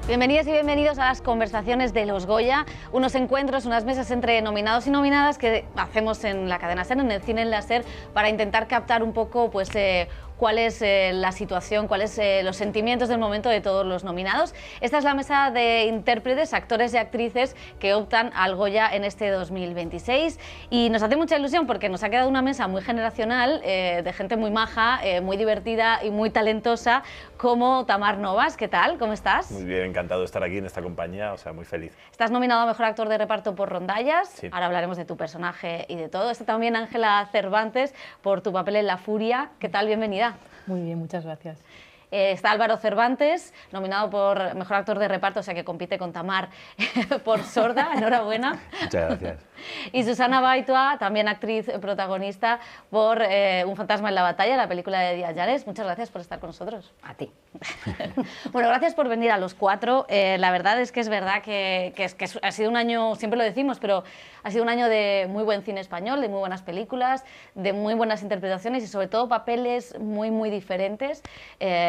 Bienvenidas y bienvenidos a las conversaciones de los Goya, unos encuentros, unas mesas entre nominados y nominadas que hacemos en la cadena SER, en el cine en la SER, para intentar captar un poco pues, cuál es la situación, cuáles los sentimientos del momento de todos los nominados. Esta es la mesa de intérpretes, actores y actrices que optan al Goya en este 2026 y nos hace mucha ilusión porque nos ha quedado una mesa muy generacional, de gente muy maja, muy divertida y muy talentosa, como Tamar Novas. ¿Qué tal? ¿Cómo estás? Muy bien, encantado de estar aquí en esta compañía, o sea, muy feliz. Estás nominado a Mejor Actor de Reparto por Rondallas, sí. Ahora hablaremos de tu personaje y de todo. Está también Ángela Cervantes por tu papel en La Furia. ¿Qué tal? Bienvenida. Muy bien, muchas gracias. Está Álvaro Cervantes, nominado por Mejor Actor de Reparto, o sea que compite con Tamar por Sorda, enhorabuena. Muchas gracias. Y Susana Baitua, también actriz protagonista por Un fantasma en la batalla, la película de Díaz Llanes. Muchas gracias por estar con nosotros. A ti. Bueno, gracias por venir a los cuatro. La verdad es verdad que ha sido un año, siempre lo decimos, pero ha sido un año de muy buen cine español, de muy buenas películas, de muy buenas interpretaciones y sobre todo papeles muy diferentes.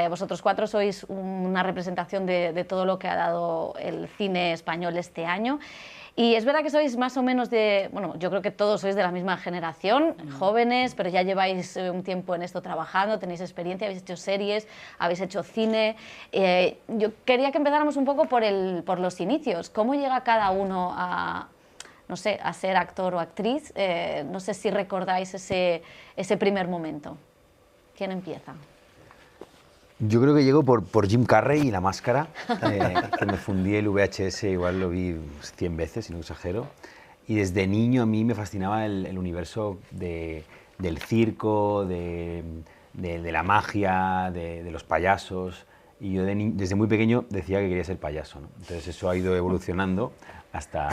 Vosotros cuatro sois una representación de todo lo que ha dado el cine español este año. Y es verdad que sois más o menos de, bueno, yo creo que todos sois de la misma generación, jóvenes, pero ya lleváis un tiempo en esto trabajando, tenéis experiencia, habéis hecho series, habéis hecho cine. Yo quería que empezáramos un poco por los inicios. ¿Cómo llega cada uno a, no sé, a ser actor o actriz? No sé si recordáis ese primer momento. ¿Quién empieza? Yo creo que llego por Jim Carrey y La Máscara, que me fundí el VHS, igual lo vi 100 veces, si no exagero. Y desde niño a mí me fascinaba el universo del circo, de la magia, de los payasos. Y yo desde muy pequeño decía que quería ser payaso, ¿no? Entonces eso ha ido evolucionando hasta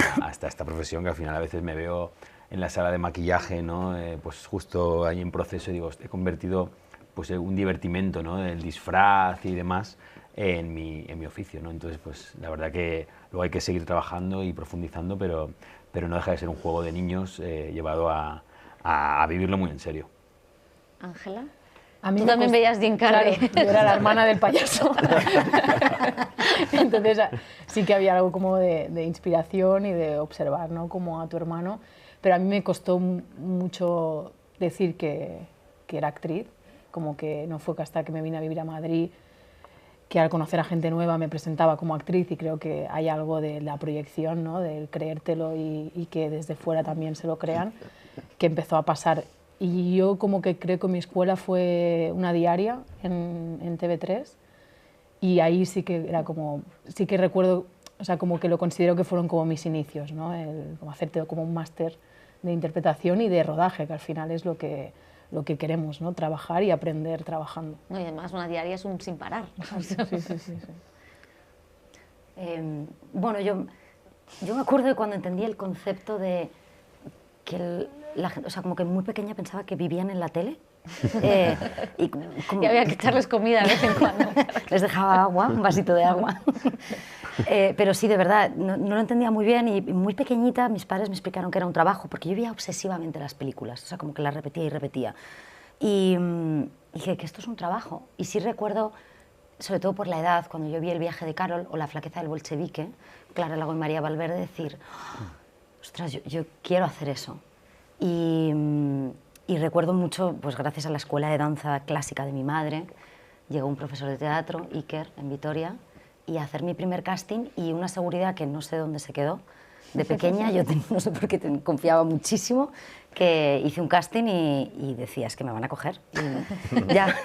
esta profesión, que al final a veces me veo en la sala de maquillaje, ¿no? Pues justo ahí en proceso y digo, he convertido pues un divertimento, ¿no? El disfraz y demás en mi oficio, ¿no? Entonces, pues la verdad que luego hay que seguir trabajando y profundizando, pero no deja de ser un juego de niños llevado a vivirlo muy en serio. Ángela. Tú también veías Jim Carrey. Claro, yo era la hermana del payaso. Entonces sí que había algo como de inspiración y de observar, ¿no? Como a tu hermano, pero a mí me costó mucho decir que era actriz. Como que no fue hasta que me vine a vivir a Madrid que al conocer a gente nueva me presentaba como actriz y creo que hay algo de la proyección, ¿no? Del creértelo y que desde fuera también se lo crean, que empezó a pasar. Y yo como que creo que mi escuela fue una diaria en TV3 y ahí sí que era como, sí que recuerdo, o sea, como que lo considero que fueron como mis inicios, ¿no? Como hacerte como un máster de interpretación y de rodaje, que al final es lo que queremos, ¿no? Trabajar y aprender trabajando. No, y además una diaria es un sin parar. Sí. Bueno, yo me acuerdo de cuando entendí el concepto de que la gente, o sea, como que muy pequeña pensaba que vivían en la tele. Y había que echarles comida de vez en cuando. Les dejaba agua, un vasito de agua. Pero sí, de verdad, no lo entendía muy bien y muy pequeñita mis padres me explicaron que era un trabajo, porque yo veía obsesivamente las películas, o sea, como que las repetía y repetía. Y dije que esto es un trabajo. Y sí recuerdo, sobre todo por la edad, cuando yo vi El viaje de Carol o La flaqueza del bolchevique, Clara Lago y María Valverde, decir, ostras, yo quiero hacer eso. Y recuerdo mucho, pues gracias a la escuela de danza clásica de mi madre, llegó un profesor de teatro, Iker, en Vitoria, y a hacer mi primer casting y una seguridad que no sé dónde se quedó. De pequeña yo no sé por qué confiaba muchísimo, que hice un casting y decía, es que me van a coger. Y ya,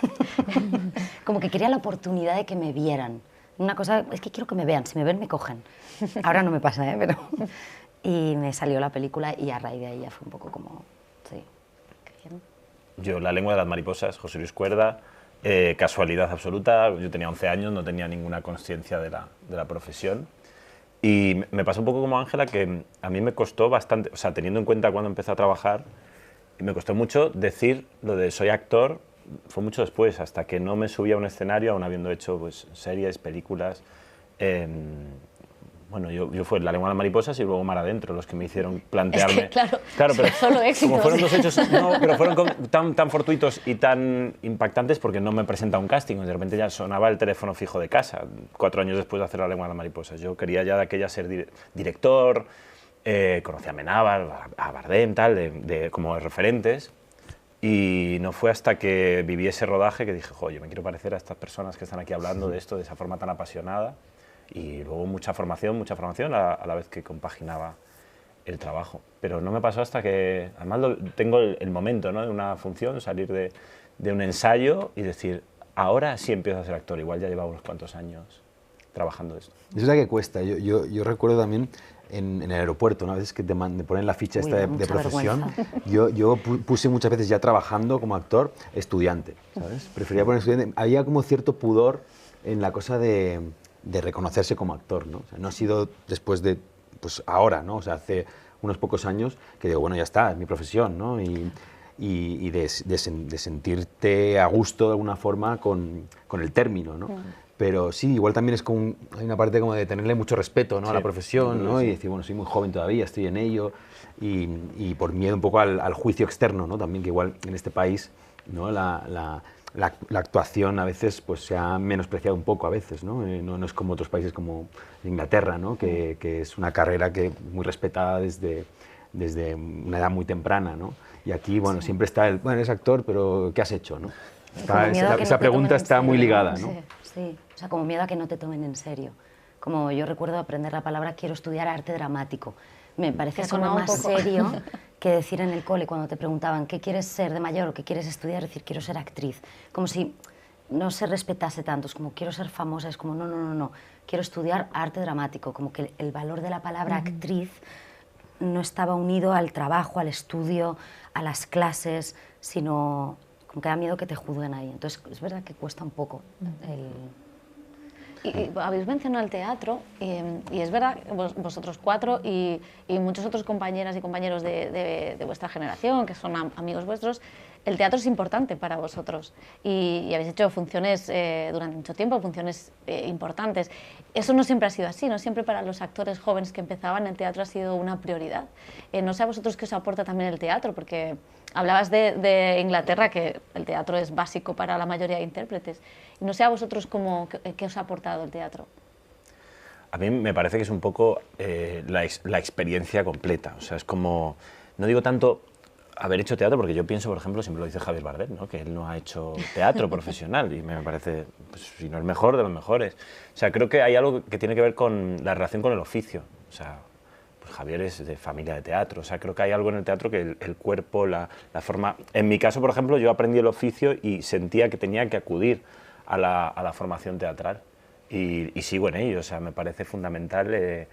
como que quería la oportunidad de que me vieran. Una cosa, es que quiero que me vean, si me ven me cogen. Ahora no me pasa, ¿eh? Pero... Y me salió la película y a raíz de ahí ya fue un poco como, sí. Yo, La lengua de las mariposas, José Luis Cuerda, casualidad absoluta, yo tenía 11 años, no tenía ninguna conciencia de la profesión. Y me pasó un poco como Ángela, que a mí me costó bastante, o sea, teniendo en cuenta cuando empecé a trabajar, me costó mucho decir lo de soy actor, fue mucho después, hasta que no me subí a un escenario, aún habiendo hecho pues, series, películas, bueno, yo fue La lengua de las mariposas y luego Mar adentro los que me hicieron plantearme... Es que, claro, pero solo éxitos. como fueron dos hechos, no, pero fueron tan fortuitos y tan impactantes porque no me presenta un casting, de repente ya sonaba el teléfono fijo de casa, 4 años después de hacer La lengua de las mariposas. Yo quería ya de aquella ser director, conocí a Amenábar, a Bardem, tal, como referentes, y no fue hasta que viví ese rodaje que dije, joder, yo me quiero parecer a estas personas que están aquí hablando de esto de esa forma tan apasionada, y luego mucha formación a la vez que compaginaba el trabajo. Pero no me pasó hasta que, además tengo el momento, ¿no?, de una función, salir de un ensayo y decir, ahora sí empiezo a ser actor, igual ya llevaba unos cuantos años trabajando esto. Es la que cuesta. Yo recuerdo también en el aeropuerto, una vez que te ponen la ficha esta de profesión, yo puse muchas veces ya trabajando como actor, estudiante, ¿sabes? Prefería poner estudiante. Había como cierto pudor en la cosa de reconocerse como actor, ¿no? O sea, no ha sido después de, pues ahora, ¿no? O sea, hace unos pocos años que digo, bueno, ya está, es mi profesión, ¿no? Y de sentirte a gusto de alguna forma con el término, ¿no? Pero sí, igual también es como hay una parte como de tenerle mucho respeto, ¿no?, a la profesión, ¿no? Y decir, bueno, soy muy joven todavía, estoy en ello, y por miedo un poco al juicio externo, ¿no? También que igual en este país, ¿no?, la actuación a veces pues se ha menospreciado un poco a veces, ¿no? No es como otros países como Inglaterra, ¿no?, que es una carrera que muy respetada desde una edad muy temprana, ¿no? Y aquí, bueno, siempre está bueno, eres actor, pero ¿qué has hecho, no? Esa pregunta está muy ligada, ¿no? Sí, o sea, como miedo a que no te tomen en serio. Como yo recuerdo aprender la palabra quiero estudiar arte dramático. Me parecía como más serio que decir en el cole cuando te preguntaban ¿qué quieres ser de mayor o qué quieres estudiar? Decir quiero ser actriz. Como si no se respetase tanto, es como quiero ser famosa, es como no, quiero estudiar arte dramático. Como que el valor de la palabra actriz no estaba unido al trabajo, al estudio, a las clases, sino como que da miedo que te juzguen ahí. Entonces es verdad que cuesta un poco Y habéis mencionado el teatro, y es verdad, vosotros 4 y muchos otros compañeras y compañeros de vuestra generación, que son amigos vuestros, el teatro es importante para vosotros y habéis hecho funciones durante mucho tiempo, funciones importantes. Eso no siempre ha sido así, no siempre para los actores jóvenes que empezaban el teatro ha sido una prioridad. No sé a vosotros qué os aporta también el teatro, porque hablabas de Inglaterra, que el teatro es básico para la mayoría de intérpretes. No sé a vosotros qué os ha aportado el teatro. A mí me parece que es un poco la experiencia completa. O sea, es como, no digo tanto haber hecho teatro, porque yo pienso, por ejemplo, siempre lo dice Javier Bardem, ¿no?, que él no ha hecho teatro profesional y me parece, pues, si no el mejor, de los mejores. O sea, creo que hay algo que tiene que ver con la relación con el oficio. O sea, pues Javier es de familia de teatro. O sea, creo que hay algo en el teatro que el cuerpo, la forma... En mi caso, por ejemplo, yo aprendí el oficio y sentía que tenía que acudir a la formación teatral y sigo en ello. O sea, me parece fundamental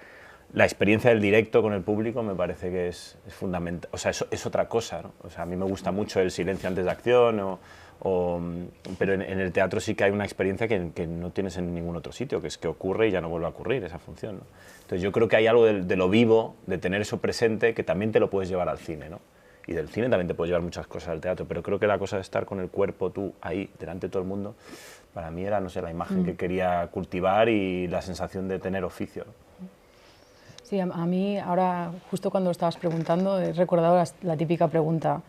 la experiencia del directo con el público, me parece que es fundamental. O sea, es otra cosa, ¿no? O sea, a mí me gusta mucho el silencio antes de acción, pero en el teatro sí que hay una experiencia que no tienes en ningún otro sitio, que es que ocurre y ya no vuelve a ocurrir esa función, ¿no? Entonces yo creo que hay algo de lo vivo, de tener eso presente, que también te lo puedes llevar al cine, ¿no? Y del cine también te puedes llevar muchas cosas al teatro, pero creo que la cosa de estar con el cuerpo tú ahí, delante de todo el mundo, para mí era, no sé, la imagen que quería cultivar y la sensación de tener oficio, ¿no? Sí, a mí ahora, justo cuando estabas preguntando, he recordado la típica pregunta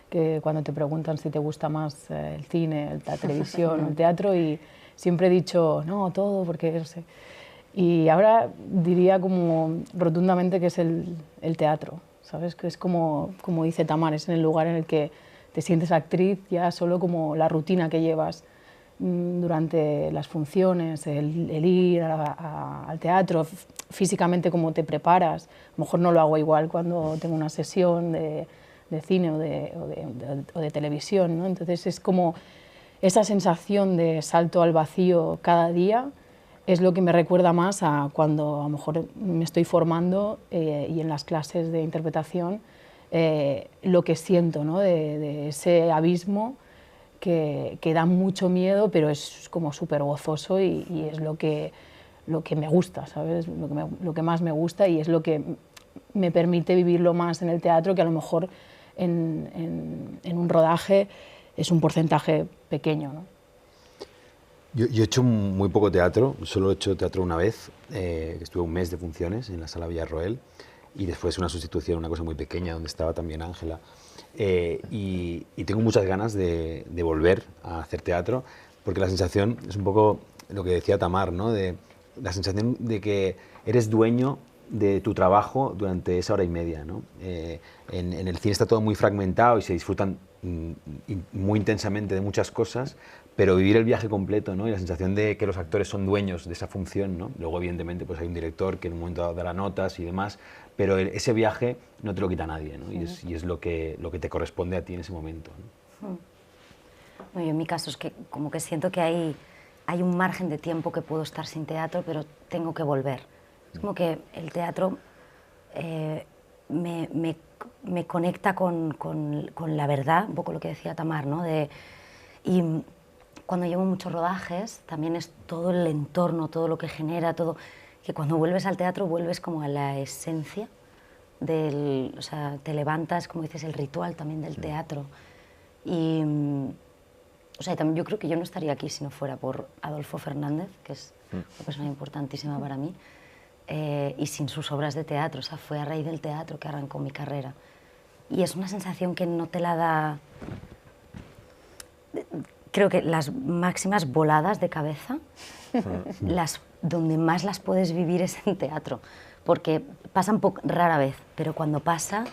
que cuando te preguntan si te gusta más el cine, la televisión, el teatro, y siempre he dicho, no, todo, porque no sé. Y ahora diría como rotundamente que es el teatro, ¿sabes? Que es como dice Tamar, es en el lugar en el que te sientes actriz, ya solo como la rutina que llevas durante las funciones, el ir al teatro, físicamente cómo te preparas. A lo mejor no lo hago igual cuando tengo una sesión de cine o de televisión, ¿no? Entonces es como esa sensación de salto al vacío cada día es lo que me recuerda más a cuando a lo mejor me estoy formando y en las clases de interpretación lo que siento, ¿no? de ese abismo que da mucho miedo, pero es como súper gozoso y es lo que me gusta, ¿sabes? Lo que más me gusta y es lo que me permite vivirlo más en el teatro, que a lo mejor en un rodaje es un porcentaje pequeño, ¿no? Yo he hecho muy poco teatro, solo he hecho teatro una vez, estuve un mes de funciones en la Sala Villarroel y después una sustitución, una cosa muy pequeña donde estaba también Ángela. Y tengo muchas ganas de volver a hacer teatro porque la sensación es un poco lo que decía Tamar, ¿no? De la sensación de que eres dueño de tu trabajo durante esa hora y media, ¿no? En el cine está todo muy fragmentado y se disfrutan muy intensamente de muchas cosas, pero vivir el viaje completo, ¿no? Y la sensación de que los actores son dueños de esa función, ¿no? Luego, evidentemente, pues hay un director que en un momento dado dará notas y demás, pero ese viaje no te lo quita nadie, ¿no? Y es lo que te corresponde a ti en ese momento, ¿no? Bueno, yo en mi caso es que como que siento que hay un margen de tiempo que puedo estar sin teatro, pero tengo que volver. Es como que el teatro me conecta con la verdad, un poco lo que decía Tamar, ¿no? Y cuando llevo muchos rodajes, también es todo el entorno, todo lo que genera, todo, que cuando vuelves al teatro vuelves como a la esencia o sea, te levantas, como dices, el ritual también del teatro. Y, o sea, también yo creo que yo no estaría aquí si no fuera por Adolfo Fernández, que es una persona importantísima para mí, y sin sus obras de teatro. O sea, fue a raíz del teatro que arrancó mi carrera. Y es una sensación que no te la da... Creo que las máximas voladas de cabeza, donde más las puedes vivir es en teatro, porque pasan rara vez, pero cuando pasa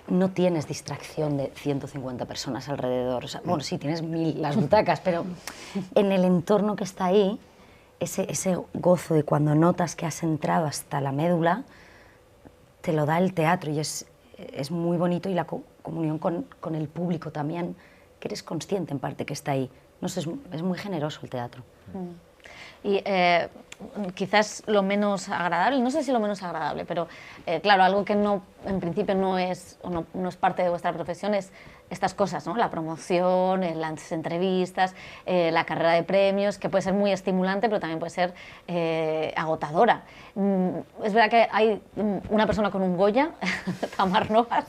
no tienes distracción de 150 personas alrededor. O sea, bueno, sí, tienes 1000 las butacas, pero en el entorno que está ahí, ese gozo de cuando notas que has entrado hasta la médula, te lo da el teatro y es muy bonito, y la comunión con el público también, que eres consciente en parte que está ahí. No sé, es muy generoso el teatro. Y quizás lo menos agradable, no sé si lo menos agradable, pero claro, algo que no, en principio no es parte de vuestra profesión es estas cosas, ¿no? La promoción, las entrevistas, la carrera de premios, que puede ser muy estimulante, pero también puede ser agotadora. Es verdad que hay una persona con un Goya, Tamar Novas,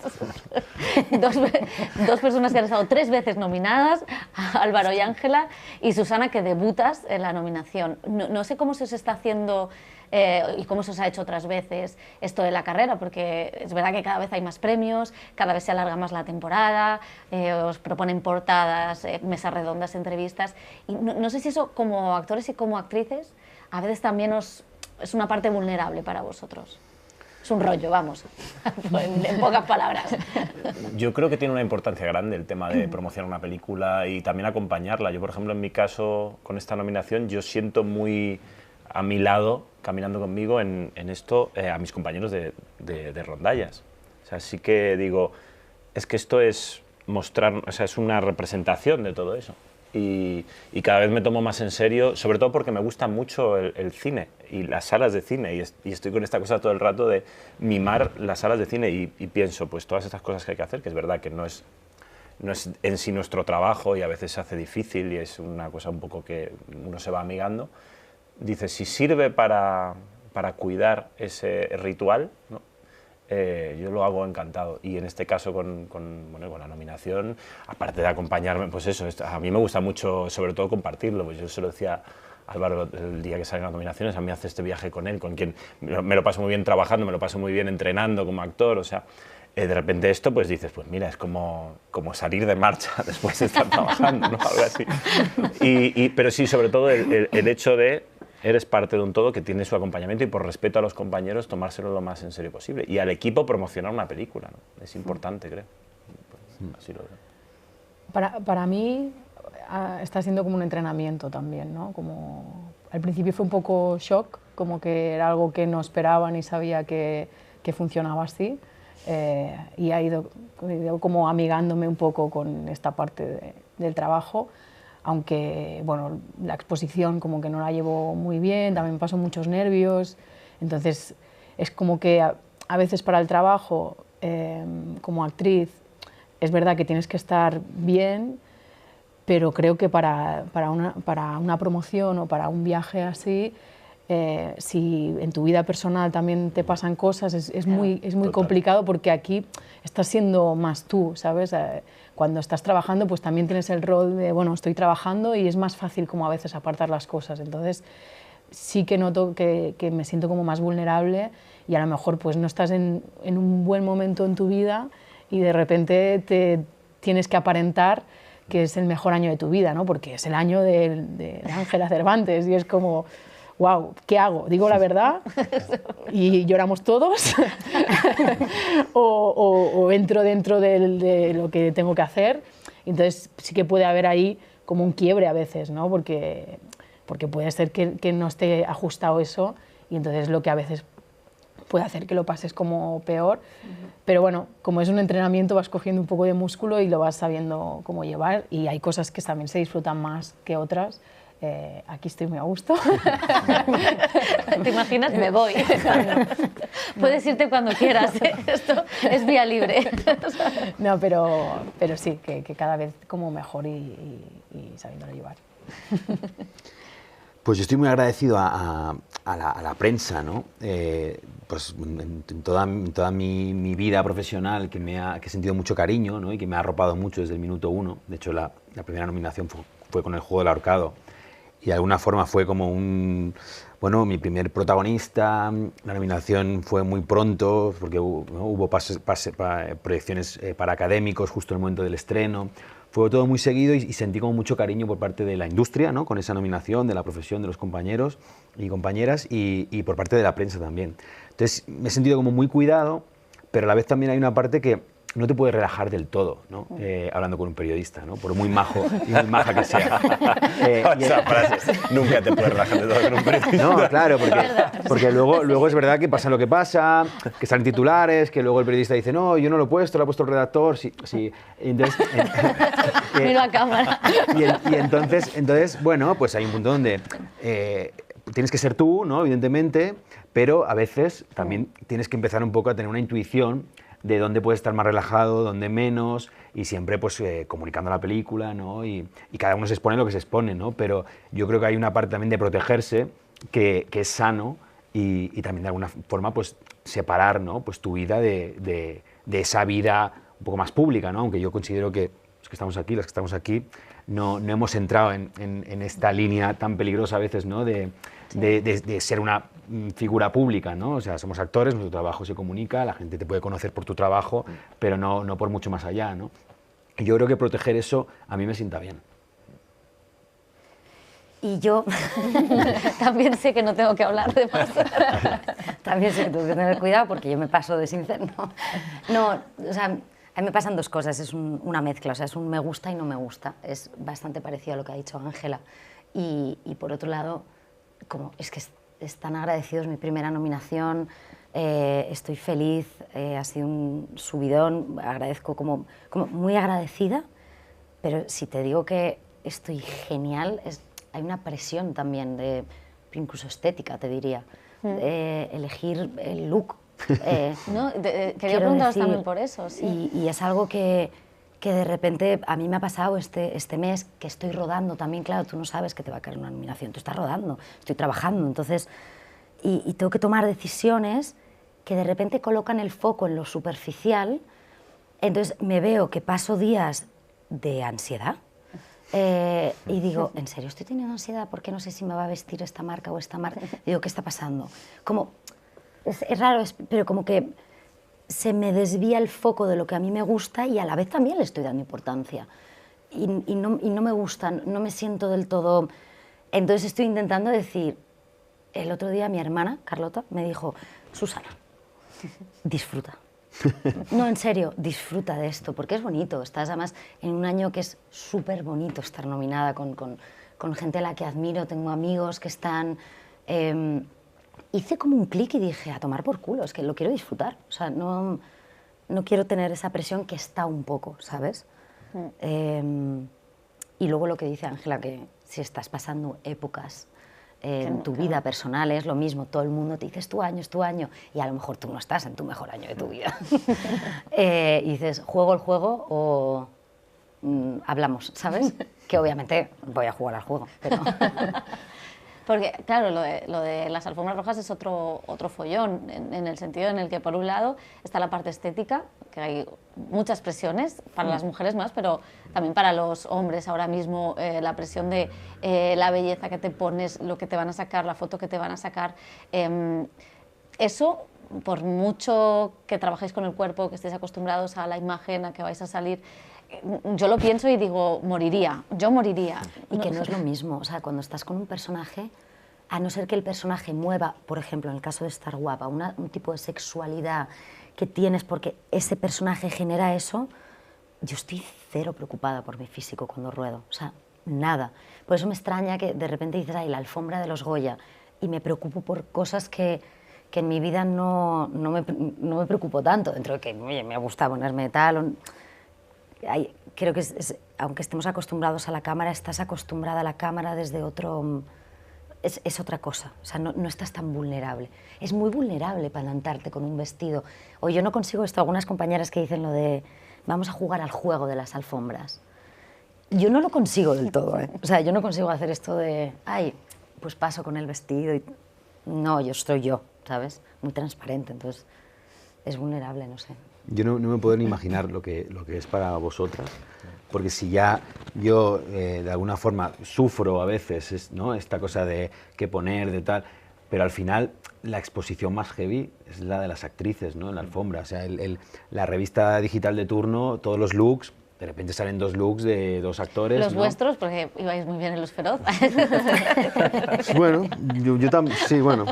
dos personas que han estado 3 veces nominadas, Álvaro y Ángela, y Susana, que debutas en la nominación. No sé cómo se os está haciendo y cómo se os ha hecho otras veces esto de la carrera, porque es verdad que cada vez hay más premios, cada vez se alarga más la temporada, os proponen portadas, mesas redondas, entrevistas, y no sé si eso como actores y como actrices a veces también es una parte vulnerable para vosotros. Es un rollo, vamos, en pocas palabras. Yo creo que tiene una importancia grande el tema de promocionar una película y también acompañarla. Yo, por ejemplo, en mi caso, con esta nominación, yo siento muy a mi lado, caminando conmigo en esto, a mis compañeros de rondallas. O sea, sí que digo, es que esto es mostrar, o sea, es una representación de todo eso. Y cada vez me tomo más en serio, sobre todo porque me gusta mucho el cine y las salas de cine, y estoy con esta cosa todo el rato de mimar las salas de cine, y pienso, pues todas estas cosas que hay que hacer, que es verdad que no es en sí nuestro trabajo y a veces se hace difícil y es una cosa un poco que uno se va amigando, dice, si sirve para cuidar ese ritual, ¿no? Yo lo hago encantado, y en este caso con la nominación, aparte de acompañarme, pues eso, a mí me gusta mucho sobre todo compartirlo, pues yo se lo decía a Álvaro el día que salen las nominaciones, a mí hace este viaje con él, con quien me lo paso muy bien trabajando, me lo paso muy bien entrenando como actor, o sea, de repente esto pues dices, pues mira, es como salir de marcha después de estar trabajando, ¿no? Algo así. Pero sí, sobre todo el hecho de eres parte de un todo que tiene su acompañamiento, y por respeto a los compañeros tomárselo lo más en serio posible, y al equipo promocionar una película, ¿no? Es importante, creo. Así lo veo. Para mí está siendo como un entrenamiento también, ¿no? Como al principio fue un poco shock, como que era algo que no esperaba ni sabía que funcionaba así, y he ido como amigándome un poco con esta parte del trabajo. Aunque, bueno, la exposición como que no la llevo muy bien, también me paso muchos nervios, entonces es como que a veces para el trabajo, como actriz, es verdad que tienes que estar bien, pero creo que para una promoción o para un viaje así, si en tu vida personal también te pasan cosas, es muy complicado porque aquí estás siendo más tú, ¿sabes? Cuando estás trabajando, pues también tienes el rol de, bueno, estoy trabajando y es más fácil como a veces apartar las cosas. Entonces, sí que noto que me siento como más vulnerable y a lo mejor pues no estás en un buen momento en tu vida y de repente te tienes que aparentar que es el mejor año de tu vida, ¿no? Porque es el año de Ángela Cervantes y es como, wow, ¿qué hago? ¿Digo la verdad y lloramos todos? o entro dentro de lo que tengo que hacer. Entonces sí que puede haber ahí como un quiebre a veces, ¿no? Porque puede ser que no esté ajustado eso y entonces lo que a veces puede hacer que lo pases como peor. Pero bueno, como es un entrenamiento vas cogiendo un poco de músculo y lo vas sabiendo cómo llevar y hay cosas que también se disfrutan más que otras. Aquí estoy muy a gusto. ¿Te imaginas? Me voy. Puedes irte cuando quieras, ¿eh? Esto es vía libre. No, pero sí, que cada vez como mejor y sabiéndolo llevar. Pues yo estoy muy agradecido a la prensa, ¿no? Pues en toda mi vida profesional que he sentido mucho cariño, ¿no? Y que me ha arropado mucho desde el minuto 1. De hecho, la primera nominación fue con El juego del ahorcado. Y de alguna forma fue como mi primer protagonista. La nominación fue muy pronto, porque hubo proyecciones para académicos justo en el momento del estreno. Fue todo muy seguido y sentí como mucho cariño por parte de la industria, ¿no? Con esa nominación, de la profesión, de los compañeros y compañeras y por parte de la prensa también. Entonces me he sentido como muy cuidado, pero a la vez también hay una parte que no te puedes relajar del todo, ¿no? Hablando con un periodista, ¿no? Por muy majo y muy maja que sea. Esa frase, nunca te puedes relajar del todo con un periodista. No, claro, porque luego es verdad que pasa lo que pasa, que salen titulares, que luego el periodista dice, no, yo no lo he puesto, lo ha puesto el redactor, sí. Entonces, miro a cámara. Y entonces, bueno, pues hay un punto donde tienes que ser tú, ¿no? Evidentemente, pero a veces también tienes que empezar un poco a tener una intuición de dónde puedes estar más relajado, dónde menos, y siempre pues comunicando la película, ¿no? Y cada uno se expone lo que se expone, ¿no? Pero yo creo que hay una parte también de protegerse que es sano y también de alguna forma pues separar, ¿no? Pues tu vida de esa vida un poco más pública, ¿no? Aunque yo considero que los que estamos aquí, las que estamos aquí, no hemos entrado en esta línea tan peligrosa a veces, ¿no? De ser una figura pública, ¿no? O sea, somos actores, nuestro trabajo se comunica, la gente te puede conocer por tu trabajo, pero no por mucho más allá, ¿no? Y yo creo que proteger eso a mí me sienta bien. Y yo también sé que no tengo que hablar de más. También sé que tengo que tener cuidado porque yo me paso de sincero. No, o sea, a mí me pasan dos cosas, es una mezcla, o sea, es un me gusta y no me gusta. Es bastante parecido a lo que ha dicho Ángela. Y por otro lado, como es que están agradecidos, mi primera nominación, estoy feliz, ha sido un subidón, agradezco como muy agradecida, pero si te digo que estoy genial, hay una presión también, incluso estética te diría, elegir el look. No, quería preguntaros también por eso. Sí. Y es algo que de repente a mí me ha pasado este mes que estoy rodando también, claro, tú no sabes que te va a caer una nominación, tú estás rodando, estoy trabajando, entonces, y tengo que tomar decisiones que de repente colocan el foco en lo superficial, entonces me veo que paso días de ansiedad y digo, ¿en serio estoy teniendo ansiedad? ¿Por qué no sé si me va a vestir esta marca o esta marca? Digo, ¿qué está pasando? Como, es raro, pero como que se me desvía el foco de lo que a mí me gusta y a la vez también le estoy dando importancia. Y no me gustan, no me siento del todo... Entonces estoy intentando decir... El otro día mi hermana, Carlota, me dijo, Susana, disfruta. No, en serio, disfruta de esto, porque es bonito. Estás además en un año que es súper bonito estar nominada con gente a la que admiro, tengo amigos que están... hice como un clic y dije, a tomar por culo, es que lo quiero disfrutar. O sea, no quiero tener esa presión que está un poco, ¿sabes? Y luego lo que dice Ángela, que si estás pasando épocas en tu vida personal, es lo mismo, todo el mundo te dice, es tu año, y a lo mejor tú no estás en tu mejor año de tu vida. Y dices, ¿juego el juego o hablamos, ¿sabes? Que obviamente voy a jugar al juego, pero... Porque, claro, lo de las alfombras rojas es otro follón, en el sentido en el que, por un lado, está la parte estética, que hay muchas presiones, para las mujeres más, pero también para los hombres ahora mismo, la presión de la belleza que te pones, lo que te van a sacar, la foto que te van a sacar. Eso, por mucho que trabajéis con el cuerpo, que estéis acostumbrados a la imagen, a que vais a salir, yo lo pienso y digo, yo moriría. Y que no es lo mismo, o sea, cuando estás con un personaje, a no ser que el personaje mueva, por ejemplo, en el caso de Estar Guapa, un tipo de sexualidad que tienes porque ese personaje genera eso, yo estoy cero preocupada por mi físico cuando ruedo, o sea, nada. Por eso me extraña que de repente dices, ay, la alfombra de los Goya, y me preocupo por cosas que en mi vida no me preocupo tanto, dentro de que, oye, me gusta ponerme tal. Creo que aunque estemos acostumbrados a la cámara, estás acostumbrada a la cámara desde otro... Es otra cosa, o sea, no estás tan vulnerable. Es muy vulnerable plantarte con un vestido. O yo no consigo esto, algunas compañeras que dicen lo de vamos a jugar al juego de las alfombras. Yo no lo consigo del todo, ¿eh? O sea, yo no consigo hacer esto de, ay, pues paso con el vestido y... No, yo soy yo, ¿sabes? Muy transparente, entonces es vulnerable, no sé. Yo no me puedo ni imaginar lo que es para vosotras, porque si ya yo de alguna forma sufro a veces, ¿no? Esta cosa de qué poner, de tal, pero al final la exposición más heavy es la de las actrices, ¿no? En la alfombra, o sea, la revista digital de turno, todos los looks, de repente salen 2 looks de 2 actores. Los ¿no? vuestros, porque ibais muy bien en Los Feroz. Bueno, yo también, sí, bueno.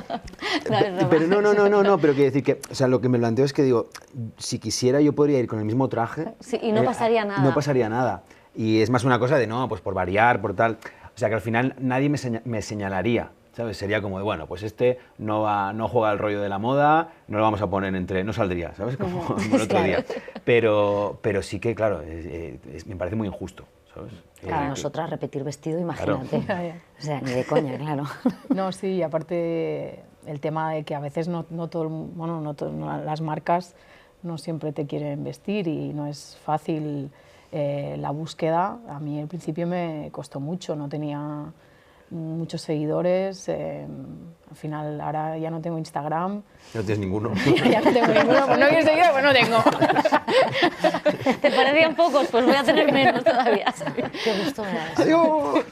Pero no, pero quiero decir que, o sea, lo que me planteo es que digo, si quisiera yo podría ir con el mismo traje. Sí, y no pasaría nada. No pasaría nada. Y es más una cosa de, no, pues por variar, por tal. O sea, que al final nadie me señalaría, ¿sabes? Sería como de, bueno, pues este no juega el rollo de la moda, no lo vamos a poner no saldría, ¿sabes? Como el otro día. Pero sí que, claro, me parece muy injusto, ¿sabes? Claro, nosotras repetir vestido, imagínate. Claro. O sea, ni de coña, claro. No, sí, y aparte el tema de que a veces no las marcas no siempre te quieren vestir y no es fácil la búsqueda. A mí al principio me costó mucho, no tenía muchos seguidores, al final ahora ya no tengo Instagram. No tienes ninguno. Ya no tengo ninguno, pues no quiero seguir, pues no tengo. ¿Te parecían pocos? Pues voy a tener menos todavía. Qué gusto me da eso. ¡Adiós!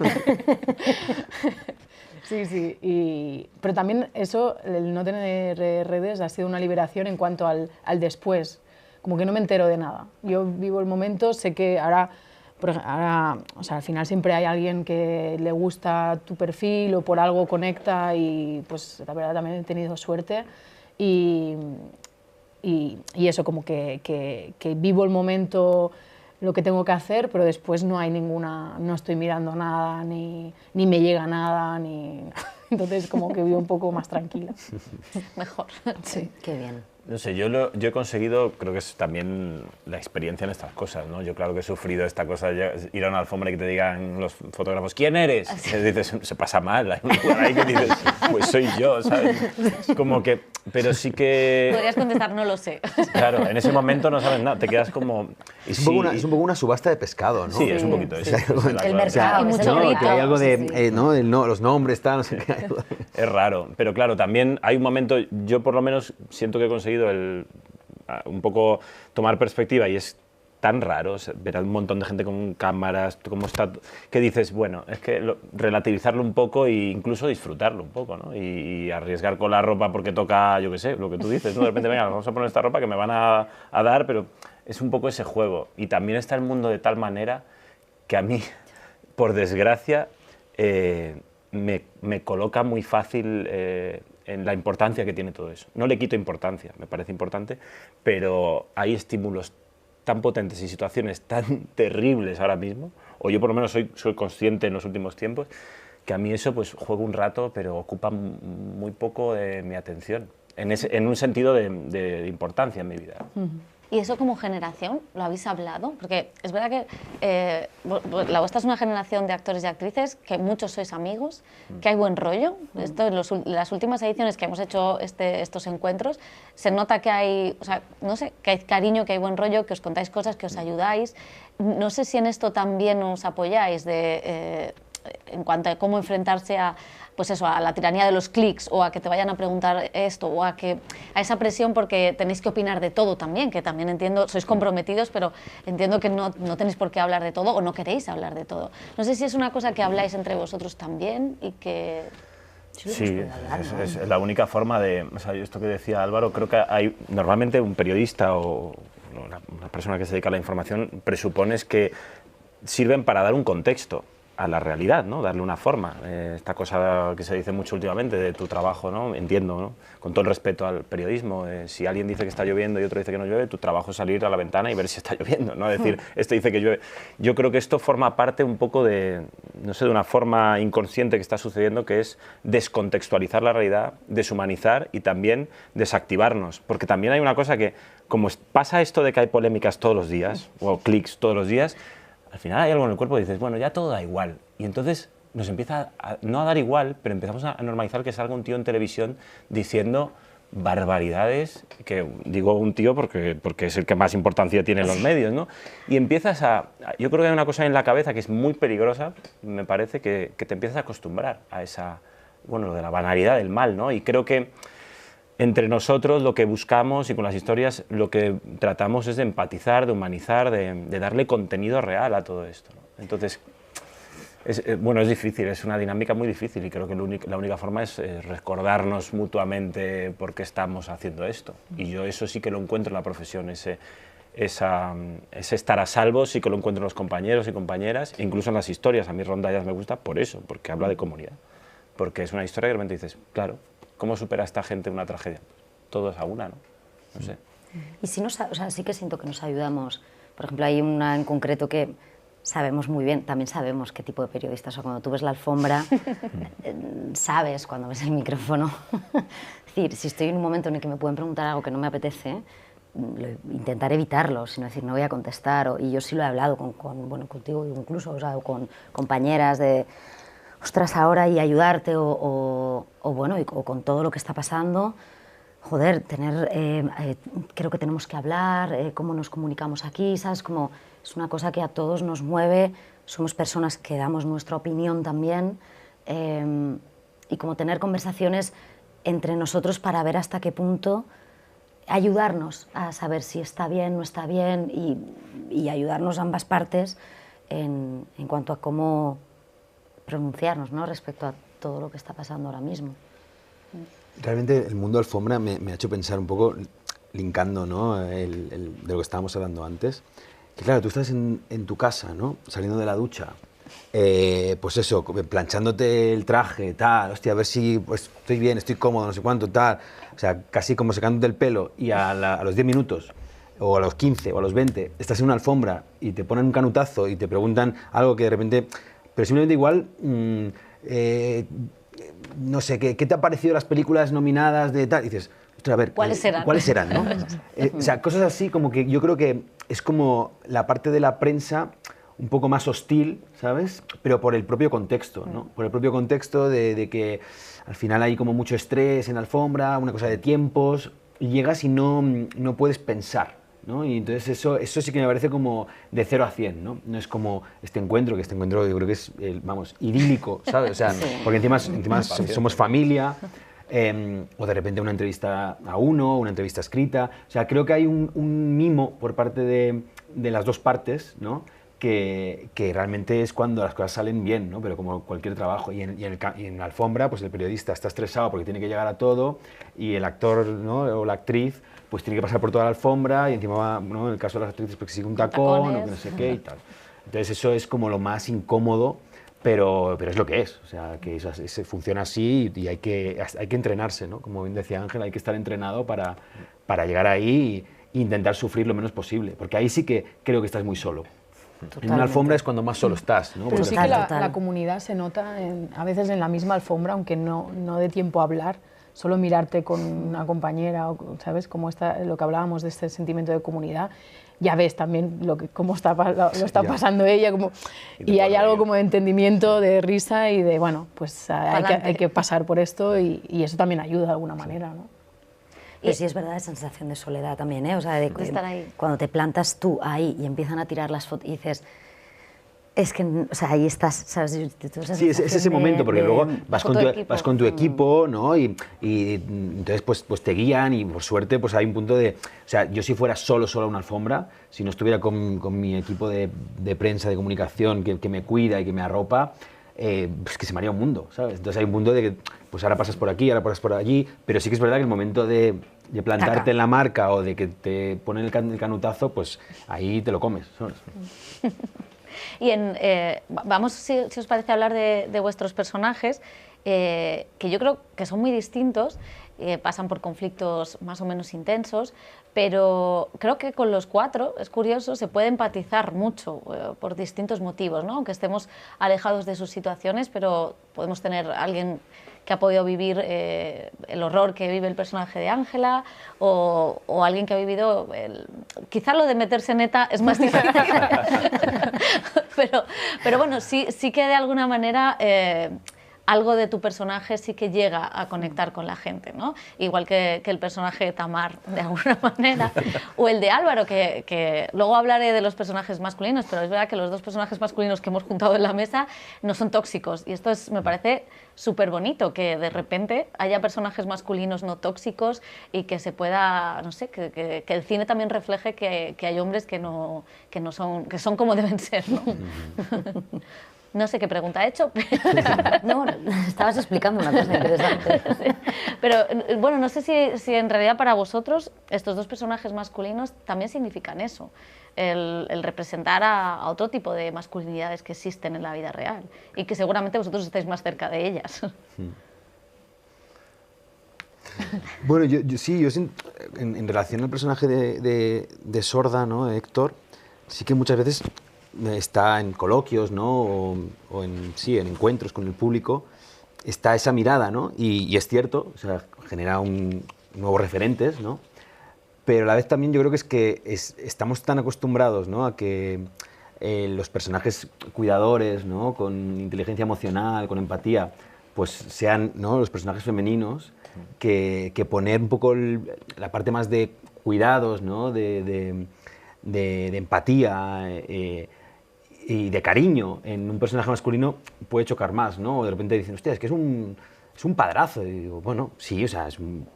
Sí, pero también eso, el no tener redes ha sido una liberación en cuanto al después, como que no me entero de nada. Yo vivo el momento, sé que ahora, o sea, al final siempre hay alguien que le gusta tu perfil o por algo conecta y pues la verdad también he tenido suerte y eso, como que vivo el momento, lo que tengo que hacer, pero después no estoy mirando nada, ni me llega nada, entonces como que vivo un poco más tranquila. Mejor. Sí. Qué bien. No sé, yo he conseguido, creo que es también la experiencia en estas cosas, ¿no? Yo claro que he sufrido esta cosa, ir a una alfombra y que te digan los fotógrafos, ¿quién eres? Y dices, se pasa mal, hay un lugar ahí que dices, pues soy yo, ¿sabes? Como que, pero sí que... Podrías contestar, no lo sé. Claro, en ese momento no sabes nada, te quedas como... Es un poco una subasta de pescado, ¿no? Sí, es un poquito eso. El mercado, Hay mucho ¿no? grito. Que hay algo de, Sí, sí. ¿no? Los nombres, tal, no sé qué. Es raro, pero claro, también hay un momento, yo por lo menos siento que he conseguido un poco tomar perspectiva y es tan raro ver a un montón de gente con cámaras, cómo está, que dices, bueno, es que relativizarlo un poco e incluso disfrutarlo un poco, ¿no? Y arriesgar con la ropa porque toca, yo qué sé, lo que tú dices, ¿no? De repente, venga, vamos a poner esta ropa que me van a dar, pero es un poco ese juego. Y también está el mundo de tal manera que a mí, por desgracia, me coloca muy fácil en la importancia que tiene todo eso. No le quito importancia, me parece importante, pero hay estímulos tan potentes y situaciones tan terribles ahora mismo, o yo por lo menos soy consciente en los últimos tiempos, que a mí eso pues juego un rato, pero ocupa muy poco de mi atención, en un sentido de importancia en mi vida. ¿Y eso como generación lo habéis hablado? Porque es verdad que la vuestra es una generación de actores y actrices que muchos sois amigos, que hay buen rollo. Esto, en las últimas ediciones que hemos hecho estos encuentros, se nota que hay, o sea, no sé, que hay cariño, que hay buen rollo, que os contáis cosas, que os ayudáis. No sé si en esto también os apoyáis en cuanto a cómo enfrentarse a pues eso, a la tiranía de los clics o a que te vayan a preguntar esto o a esa presión porque tenéis que opinar de todo también, que también entiendo, sois comprometidos, pero entiendo que no tenéis por qué hablar de todo o no queréis hablar de todo. No sé si es una cosa que habláis entre vosotros también y que... Sí, es la única forma de... O sea, esto que decía Álvaro, creo que hay normalmente un periodista o una persona que se dedica a la información presupones que sirven para dar un contexto a la realidad, ¿no? Darle una forma. Esta cosa que se dice mucho últimamente de tu trabajo, ¿no? Entiendo, ¿no? Con todo el respeto al periodismo, si alguien dice que está lloviendo y otro dice que no llueve, tu trabajo es salir a la ventana y ver si está lloviendo, ¿no? Decir, este dice que llueve. Yo creo que esto forma parte un poco de, no sé, de una forma inconsciente que está sucediendo, que es descontextualizar la realidad, deshumanizar y también desactivarnos. Porque también hay una cosa que, como pasa esto de que hay polémicas todos los días, o clics todos los días, al final hay algo en el cuerpo que dices, bueno, ya todo da igual. Y entonces nos empieza no a dar igual, pero empezamos a normalizar que salga un tío en televisión diciendo barbaridades, que digo un tío porque es el que más importancia tiene en los medios, ¿no? Y empiezas yo creo que hay una cosa en la cabeza que es muy peligrosa, me parece, que te empiezas a acostumbrar a esa, bueno, lo de la banalidad del mal, ¿no? Y creo que entre nosotros lo que buscamos y con las historias lo que tratamos es de empatizar, de humanizar, de darle contenido real a todo esto, ¿no? Entonces, bueno, es difícil, es una dinámica muy difícil y creo que la única forma es recordarnos mutuamente por qué estamos haciendo esto. Y yo eso sí que lo encuentro en la profesión, ese estar a salvo sí que lo encuentro en los compañeros y compañeras, e incluso en las historias. A mí Rondallas me gusta por eso, porque habla de comunidad, porque es una historia que realmente dices, claro, ¿cómo supera esta gente una tragedia? Todos a una, ¿no? No sé. Y si o sea, sí que siento que nos ayudamos. Por ejemplo, hay una en concreto que sabemos muy bien, también sabemos qué tipo de periodistas. O sea, cuando tú ves la alfombra, sabes cuando ves el micrófono. Es decir, si estoy en un momento en el que me pueden preguntar algo que no me apetece, intentaré evitarlo, sino decir, no voy a contestar. Y yo sí lo he hablado bueno, contigo incluso, o sea, con compañeras de... ostras, ahora y ayudarte o con todo lo que está pasando, joder, creo que tenemos que hablar, cómo nos comunicamos aquí, ¿sabes? Como es una cosa que a todos nos mueve, somos personas que damos nuestra opinión también, y como tener conversaciones entre nosotros para ver hasta qué punto ayudarnos a saber si está bien, no está bien y ayudarnos ambas partes en cuanto a cómo pronunciarnos, ¿no? Respecto a todo lo que está pasando ahora mismo. Realmente el mundo alfombra me ha hecho pensar un poco, linkando, ¿no? de lo que estábamos hablando antes, que claro, tú estás en tu casa, ¿no? Saliendo de la ducha, pues eso, planchándote el traje, tal, hostia, a ver si pues, estoy bien, estoy cómodo, no sé cuánto, tal, o sea, casi como secándote el pelo y a los 10 minutos o a los 15 o a los 20 estás en una alfombra y te ponen un canutazo y te preguntan algo que de repente... Pero simplemente igual, no sé, ¿qué te han parecido las películas nominadas de tal? Y dices, ostras, a ver, ¿cuáles serán? ¿Cuáles serán, no? O sea, cosas así como que yo creo que es como la parte de la prensa un poco más hostil, ¿sabes? Pero por el propio contexto, ¿no? Por el propio contexto de que al final hay como mucho estrés en la alfombra, una cosa de tiempos, y llegas y no puedes pensar, ¿no? Y entonces eso sí que me parece como de 0 a 100, ¿no? No es como este encuentro yo creo que es, vamos, idílico, ¿sabes? O sea, sí. Porque encima somos familia, o de repente una entrevista a uno, una entrevista escrita, o sea, creo que hay un mimo por parte de las dos partes, ¿no? Que realmente es cuando las cosas salen bien, ¿no? Pero como cualquier trabajo. Y en la alfombra, pues el periodista está estresado porque tiene que llegar a todo, y el actor, ¿no? O la actriz pues tiene que pasar por toda la alfombra y encima va, ¿no? En el caso de las actrices, porque sigue un tacón o que no sé qué y tal. Entonces eso es como lo más incómodo, pero es lo que es. O sea, que eso funciona así y hay que entrenarse, ¿no? Como bien decía Ángel, hay que estar entrenado para llegar ahí e intentar sufrir lo menos posible, porque ahí sí que creo que estás muy solo. Totalmente. En una alfombra es cuando más solo estás, ¿no? Pero sí que la comunidad se nota a veces en la misma alfombra, aunque no dé tiempo a hablar, solo mirarte con una compañera, ¿sabes? Como lo que hablábamos de este sentimiento de comunidad, ya ves también cómo lo está pasando ella, y hay algo como de entendimiento, de risa y de, bueno, pues hay que pasar por esto y eso también ayuda de alguna manera, ¿no? Y sí es verdad, esa sensación de soledad también, ¿eh? O sea, de estar ahí. Cuando te plantas tú ahí y empiezan a tirar las fotos y dices, Es que, o sea, ahí estás, ¿sabes? Sí, es ese momento, porque luego vas con tu equipo, ¿no? Y entonces pues te guían y por suerte pues hay un punto de... O sea, yo si fuera solo a una alfombra, si no estuviera con mi equipo de prensa, de comunicación, que me cuida y que me arropa, pues que se me haría un mundo, ¿sabes? Entonces hay un mundo de que pues ahora pasas por aquí, ahora pasas por allí, pero sí que es verdad que el momento de plantarte en la marca o de que te ponen el canutazo, pues ahí te lo comes, ¿sabes? Y vamos, si os parece, hablar de vuestros personajes, que yo creo que son muy distintos, pasan por conflictos más o menos intensos, pero creo que con los 4, es curioso, se puede empatizar mucho por distintos motivos, ¿no? Aunque estemos alejados de sus situaciones, pero podemos tener a alguien que ha podido vivir el horror que vive el personaje de Ángela, o alguien que ha vivido... quizá lo de meterse en ETA es más difícil, pero bueno, sí que de alguna manera... algo de tu personaje sí que llega a conectar con la gente, ¿no? Igual que el personaje de Tamar, de alguna manera, o el de Álvaro, que luego hablaré de los personajes masculinos, pero es verdad que los 2 personajes masculinos que hemos juntado en la mesa no son tóxicos, y esto me parece súper bonito, que de repente haya personajes masculinos no tóxicos y que se pueda, no sé, que el cine también refleje que hay hombres que son como deben ser, ¿no? No sé qué pregunta he hecho, pero... No, estabas explicando una cosa interesante. Sí. Pero bueno, no sé si en realidad para vosotros estos 2 personajes masculinos también significan eso, el representar a otro tipo de masculinidades que existen en la vida real y que seguramente vosotros estáis más cerca de ellas. Bueno, yo en relación al personaje de Sorda, ¿no? De Héctor, sí que muchas veces está en coloquios, ¿no? o en encuentros con el público, está esa mirada, ¿no? Y es cierto, o sea, genera nuevos referentes, ¿no? Pero a la vez también yo creo que estamos tan acostumbrados, ¿no? A que los personajes cuidadores, ¿no? Con inteligencia emocional, con empatía, pues sean, ¿no? Los personajes femeninos, que poner un poco la parte más de cuidados, ¿no? de empatía y de cariño en un personaje masculino puede chocar más, ¿no? O de repente dicen, hostia, es que es un padrazo. Y digo, bueno, sí, o sea, es un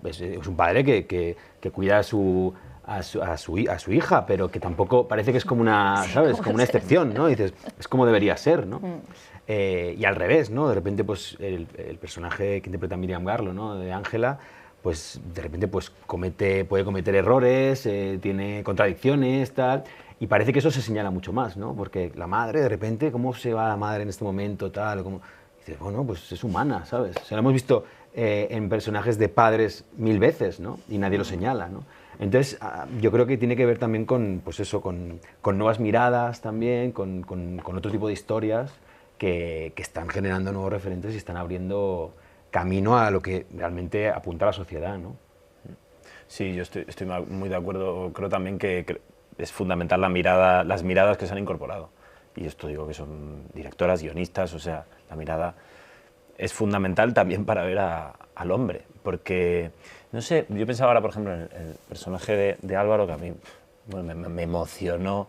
padre que cuida a su hija, pero que tampoco parece que es como una, ¿sabes? Como una excepción, ¿no? Y dices, es como debería ser, ¿no? Y al revés, ¿no? De repente, pues, el personaje que interpreta Miriam Garlo, ¿no? De Ángela, pues, de repente, pues, puede cometer errores, tiene contradicciones, tal... Y parece que eso se señala mucho más, ¿no? Porque la madre, de repente, ¿cómo se va la madre en este momento, tal? ¿Cómo? Y dices, bueno, pues es humana, ¿sabes? O sea, lo hemos visto en personajes de padres 1000 veces, ¿no? Y nadie lo señala, ¿no? Entonces, yo creo que tiene que ver también con, pues eso, con nuevas miradas también, con otro tipo de historias que están generando nuevos referentes y están abriendo camino a lo que realmente apunta a la sociedad, ¿no? Sí, yo estoy muy de acuerdo. Creo también que es fundamental las miradas que se han incorporado. Y esto digo que son directoras, guionistas, o sea, la mirada es fundamental también para ver al hombre. Porque, no sé, yo pensaba ahora, por ejemplo, en el personaje de Álvaro, que a mí bueno, me emocionó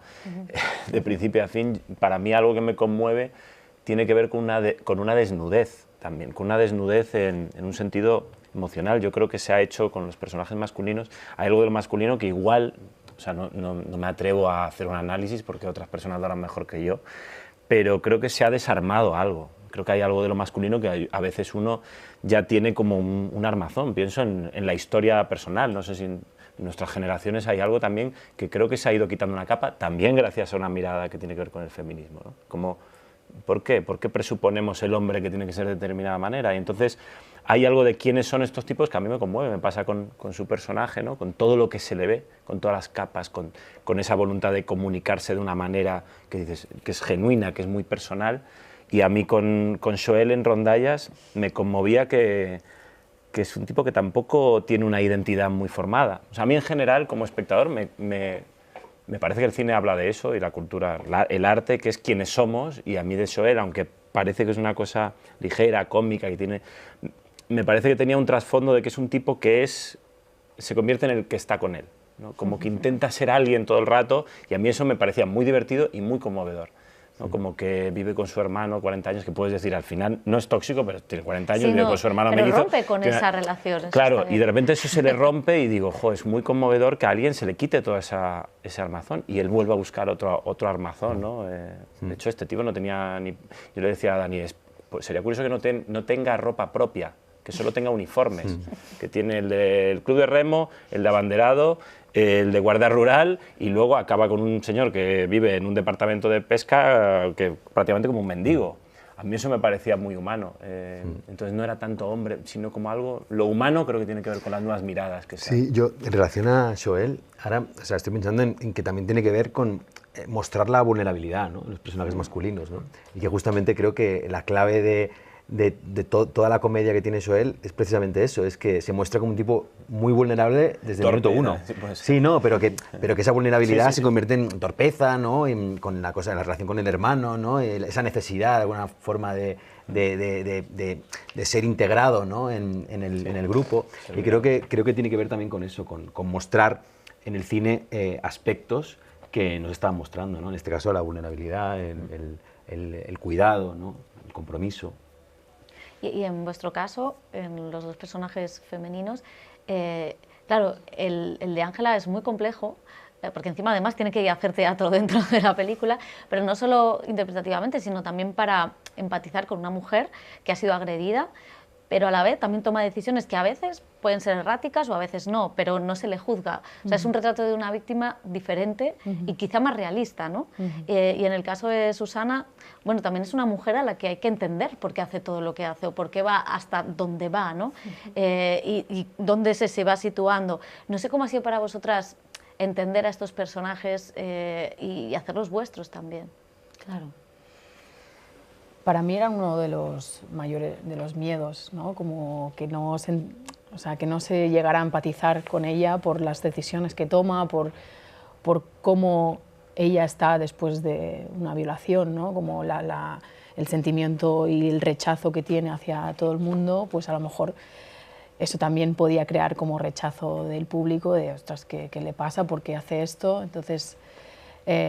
de principio a fin. Para mí algo que me conmueve tiene que ver con una desnudez también, con una desnudez en un sentido emocional. Yo creo que se ha hecho con los personajes masculinos, hay algo del masculino que igual... O sea, no me atrevo a hacer un análisis porque otras personas lo harán mejor que yo, pero creo que se ha desarmado algo. Creo que hay algo de lo masculino que a veces uno ya tiene como un armazón. Pienso en la historia personal, no sé si en nuestras generaciones hay algo también que creo que se ha ido quitando una capa, también gracias a una mirada que tiene que ver con el feminismo, ¿no? Como, ¿por qué? ¿Por qué presuponemos el hombre que tiene que ser de determinada manera? Y entonces hay algo de quiénes son estos tipos que a mí me conmueve, me pasa con su personaje, ¿no? Con todo lo que se le ve, con todas las capas, con esa voluntad de comunicarse de una manera que dices, que es genuina, que es muy personal. Y a mí con Xoel en Rondallas me conmovía que es un tipo que tampoco tiene una identidad muy formada. O sea, a mí en general, como espectador, me parece que el cine habla de eso y la cultura, el arte, que es quienes somos, y a mí de Xoel, aunque parece que es una cosa ligera, cómica, que tiene... Me parece que tenía un trasfondo de que es un tipo que se convierte en el que está con él, ¿no? Como que intenta ser alguien todo el rato, y a mí eso me parecía muy divertido y muy conmovedor. ¿no? Como que vive con su hermano 40 años, que puedes decir, al final no es tóxico, pero tiene 40 años, Sí, vive no, con su hermano pero mellizo. rompe con esa relación. Eso Claro, está y de bien. repente eso se le rompe y digo, jo, es muy conmovedor que a alguien se le quite todo ese armazón y él vuelva a buscar otro armazón, ¿no? De hecho, este tipo no tenía ni... Yo le decía a Dani, pues sería curioso que no tenga ropa propia, que solo tenga uniformes, que tiene el del club de remo, el de abanderado, el de guardia rural, y luego acaba con un señor que vive en un departamento de pesca que prácticamente como un mendigo. A mí eso me parecía muy humano. Entonces no era tanto hombre, sino como algo... Lo humano creo que tiene que ver con las nuevas miradas que se Sí, yo en relación a Joel, ahora estoy pensando en que también tiene que ver con mostrar la vulnerabilidad, ¿no? En los personajes masculinos, ¿no? Y que justamente creo que la clave de toda la comedia que tiene Joel es precisamente eso, es que se muestra como un tipo muy vulnerable desde el minuto uno. Sí, pues. Sí, no, pero que esa vulnerabilidad Sí. se convierte en torpeza, ¿no? Con la relación con el hermano, ¿no? Esa necesidad, de alguna forma, de ser integrado, ¿no? en el grupo. Y creo que tiene que ver también con eso, con mostrar en el cine aspectos que nos estaban mostrando, ¿no? En este caso la vulnerabilidad, el cuidado, ¿no? El compromiso. Y en vuestro caso, en los dos personajes femeninos, claro, el de Ángela es muy complejo, porque encima además tiene que hacer teatro dentro de la película, pero no solo interpretativamente, sino también para empatizar con una mujer que ha sido agredida, pero a la vez también toma decisiones que a veces pueden ser erráticas o a veces no, pero no se le juzga. O sea, es un retrato de una víctima diferente y quizá más realista, ¿no? Y en el caso de Susana, bueno, también es una mujer a la que hay que entender por qué hace todo lo que hace o por qué va hasta donde va, ¿no? Y dónde se va situando. No sé cómo ha sido para vosotras entender a estos personajes y hacerlos vuestros también. Claro. Para mí era uno de los mayores de los miedos, ¿no? Como que no se llegara a empatizar con ella por las decisiones que toma, por cómo ella está después de una violación, ¿no? Como el sentimiento y el rechazo que tiene hacia todo el mundo, pues a lo mejor eso también podía crear como rechazo del público, de ostras, ¿qué le pasa? ¿Por qué hace esto? Entonces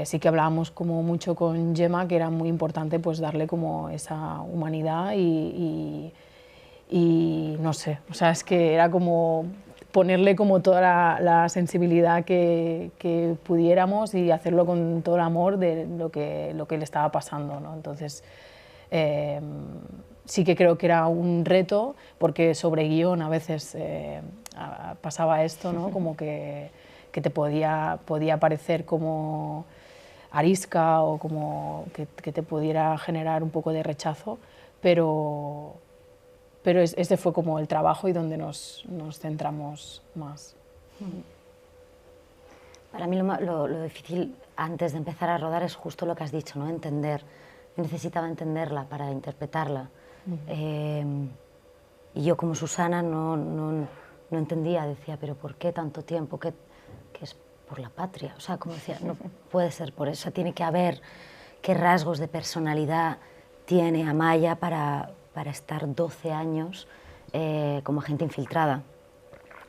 sí que hablábamos como mucho con Gemma que era muy importante pues darle como esa humanidad y no sé, o sea, es que era como ponerle como toda la sensibilidad que pudiéramos y hacerlo con todo el amor de lo que le estaba pasando, ¿no? Entonces sí que creo que era un reto porque sobre guión a veces pasaba esto, ¿no? Como que te podía parecer como arisca o como que te pudiera generar un poco de rechazo, pero este fue como el trabajo y donde nos centramos más. Para mí lo difícil antes de empezar a rodar es justo lo que has dicho, ¿no? Entender. Yo necesitaba entenderla para interpretarla. Y yo como Susana no entendía, decía, pero ¿por qué tanto tiempo? ¿Qué es por la patria? O sea, como decía, no puede ser por eso, tiene que haber qué rasgos de personalidad tiene Amaya para estar 12 años como agente infiltrada.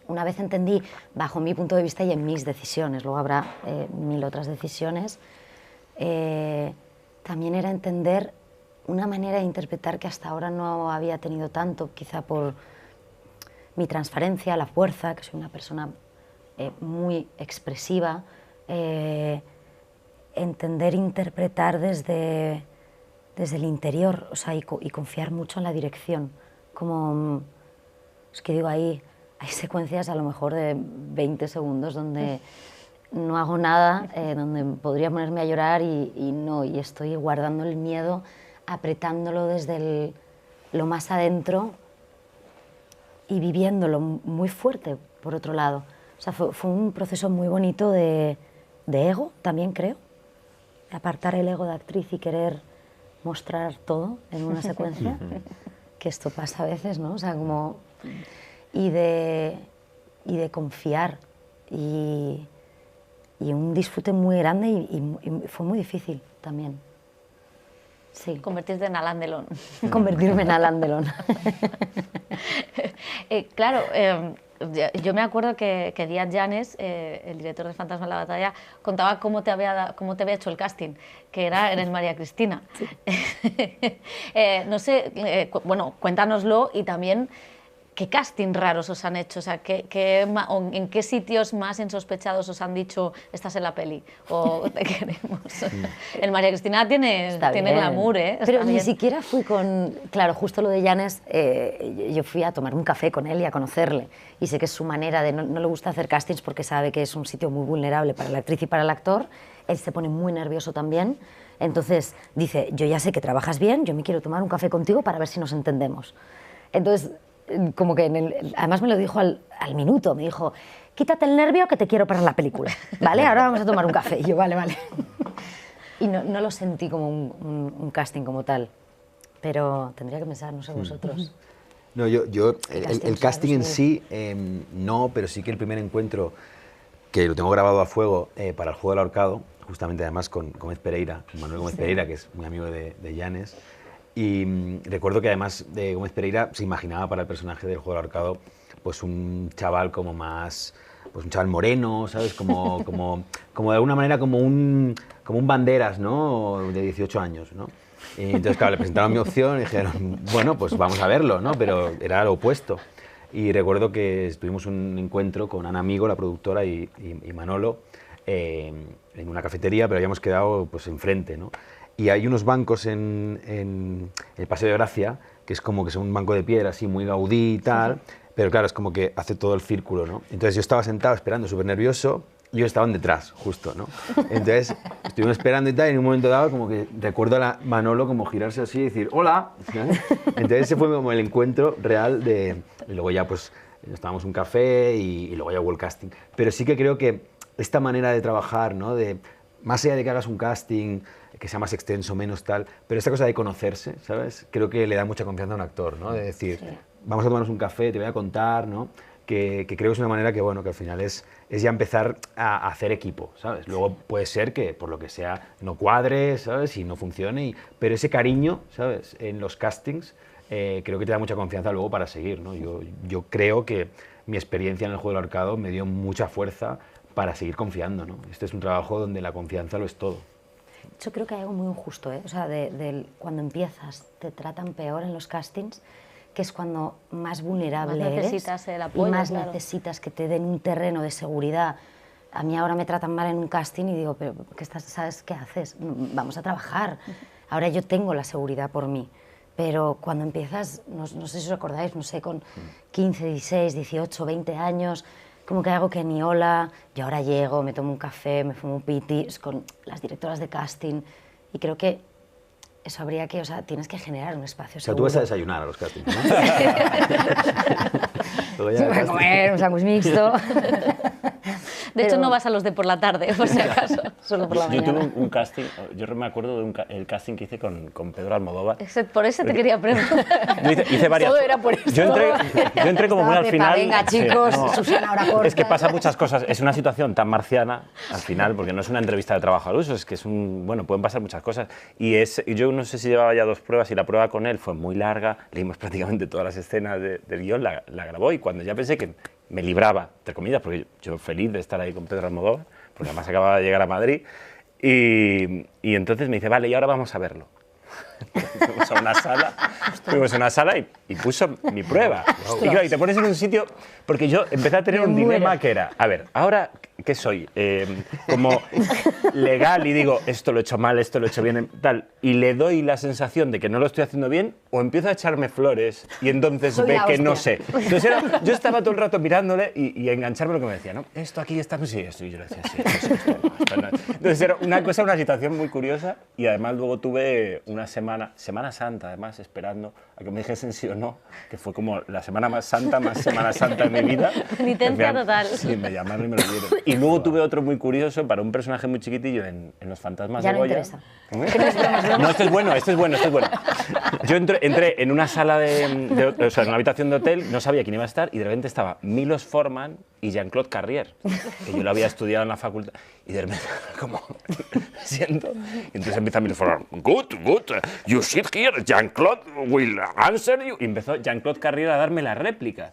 Una vez entendí, bajo mi punto de vista y en mis decisiones, luego habrá 1000 otras decisiones, también era entender una manera de interpretar que hasta ahora no había tenido tanto, quizá por mi transparencia, la fuerza, que soy una persona muy expresiva, entender, interpretar desde el interior, o sea, y confiar mucho en la dirección. Como, es que digo, hay secuencias a lo mejor de 20 segundos donde no hago nada, donde podría ponerme a llorar y estoy guardando el miedo, apretándolo desde lo más adentro y viviéndolo muy fuerte, por otro lado. O sea, fue un proceso muy bonito de ego, también creo, de apartar el ego de actriz y querer mostrar todo en una secuencia, que esto pasa a veces, ¿no? O sea, como... Y de confiar y un disfrute muy grande y fue muy difícil también. Sí. Convertirte en Alain Delon. Convertirme en Alain Delon. Claro, yo me acuerdo que Díaz Llanes, el director de Fantasma en la Batalla, contaba cómo te había hecho el casting, que era en el María Cristina. Sí. No sé, bueno, cuéntanoslo y también qué casting raros os han hecho, o sea, en qué sitios más insospechados os han dicho estás en la peli o te queremos. El María Cristina tiene glamour, ¿eh? Pero ni siquiera fui con... Claro, justo lo de Llanes, yo fui a tomar un café con él y a conocerle. Y sé que es su manera de... No le gusta hacer castings porque sabe que es un sitio muy vulnerable para la actriz y para el actor. Él se pone muy nervioso también. Entonces dice, yo ya sé que trabajas bien, yo me quiero tomar un café contigo para ver si nos entendemos. Entonces, como que además me lo dijo al minuto, me dijo, quítate el nervio que te quiero para la película, ¿vale? Ahora vamos a tomar un café. Y yo, vale. Y no lo sentí como un casting como tal, pero tendría que pensar, no sé vosotros. No, el casting en sí, no, pero sí que el primer encuentro, que lo tengo grabado a fuego para el juego del ahorcado, justamente además con Gómez Pereira, Manuel Gómez Pereira, que es muy amigo de Llanes. Y recuerdo que además de Gómez Pereira se imaginaba para el personaje del juego del ahorcado pues un chaval como más, pues un chaval moreno, ¿sabes? Como de alguna manera como un Banderas, ¿no? De 18 años, ¿no? Y entonces, claro, le presentaron mi opción y dijeron, bueno, pues vamos a verlo, ¿no? Pero era lo opuesto. Y recuerdo que tuvimos un encuentro con Ana Amigo, la productora, y Manolo, en una cafetería, pero habíamos quedado pues enfrente, ¿no? Y hay unos bancos en el Paseo de Gracia, que es como que son un banco de piedra, así, muy Gaudí y tal, pero claro, es como que hace todo el círculo, ¿no? Entonces yo estaba sentado esperando, súper nervioso, y ellos estaban detrás, justo, ¿no? Entonces estuvimos esperando y tal, y en un momento dado como que recuerdo a Manolo como girarse así y decir, ¡hola! Entonces ese fue como el encuentro real de... Y luego ya pues nos tomamos un café y luego ya hubo el casting. Pero sí que creo que esta manera de trabajar, ¿no? De, más allá de que hagas un casting que sea más extenso, menos tal, pero esta cosa de conocerse, ¿sabes? Creo que le da mucha confianza a un actor, ¿no? De decir, vamos a tomarnos un café, te voy a contar, ¿no? Que creo que es una manera que, bueno, que al final es ya empezar a hacer equipo, ¿sabes? Luego puede ser que, por lo que sea, no cuadre, ¿sabes? Y no funcione, pero ese cariño, ¿sabes? En los castings creo que te da mucha confianza luego para seguir, ¿no? Yo creo que mi experiencia en el juego del ahorcado me dio mucha fuerza para seguir confiando, ¿no? Este es un trabajo donde la confianza lo es todo. Yo creo que hay algo muy injusto, ¿eh? O sea, cuando empiezas te tratan peor en los castings, que es cuando más vulnerable más necesitas eres el apoyo, y más claro. necesitas que te den un terreno de seguridad. A mí ahora me tratan mal en un casting y digo, pero ¿sabes qué haces? Vamos a trabajar. Ahora yo tengo la seguridad por mí. Pero cuando empiezas, no sé si os acordáis, no sé, con 15, 16, 18, 20 años, como que hago que ni hola, yo ahora llego, me tomo un café, me fumo un piti con las directoras de casting y creo que eso habría que, o sea, tienes que generar un espacio O sea, seguro. tú vas a desayunar a los castings, ¿no? Sí, voy a comer un sándwich mixto. De hecho, no vas a los de por la tarde, por si acaso. Solo por la Yo mañana. tuve un casting, yo me acuerdo el casting que hice con Pedro Almodóvar. Por eso te quería preguntar. Yo hice varias. Todo era por eso. Yo entré como muy al final. Venga, chicos, Sí, no. Susana, ahora corta. Es que pasa muchas cosas. Es una situación tan marciana al final, porque no es una entrevista de trabajo al uso, es que bueno, pueden pasar muchas cosas. Y yo no sé si llevaba ya 2 pruebas y la prueba con él fue muy larga. Leímos prácticamente todas las escenas del guión, la grabó y cuando ya pensé que me libraba, entre comillas, porque yo feliz de estar ahí con Pedro Almodóvar, porque además acababa de llegar a Madrid, y entonces me dice, vale, y ahora vamos a verlo. Fuimos a una sala y puso mi prueba. Y claro, y te pones en un sitio, porque yo empecé a tener un dilema que era, a ver, ahora, ¿qué soy? Como legal y digo, esto lo he hecho mal, esto lo he hecho bien, tal, y le doy la sensación de que no lo estoy haciendo bien, o empiezo a echarme flores y entonces Soy ve la que hostia. no sé. Entonces yo estaba todo el rato mirándole y a engancharme lo que me decía, ¿no? Esto aquí está, sí, esto, y yo le decía, sí, esto no. Entonces era una situación muy curiosa y además luego tuve una Semana Santa, además, esperando a que me dijesen sí o no, que fue como la semana más santa, más Semana Santa de mi vida. Penitencia total. Sí, me llamaron y me lo dieron. Y luego tuve otro muy curioso para un personaje muy chiquitillo en Los Fantasmas Ya de no Goya. interesa. ¿Eh? No, este es bueno. yo entré en una sala o sea, en una habitación de hotel, no sabía quién iba a estar, y de repente estaba Milos Forman y Jean-Claude Carrier, que yo lo había estudiado en la facultad, y de repente, como, me siento, y entonces empieza Milos Forman, good, you sit here, Jean-Claude will answer you, y empezó Jean-Claude Carrier a darme la réplica,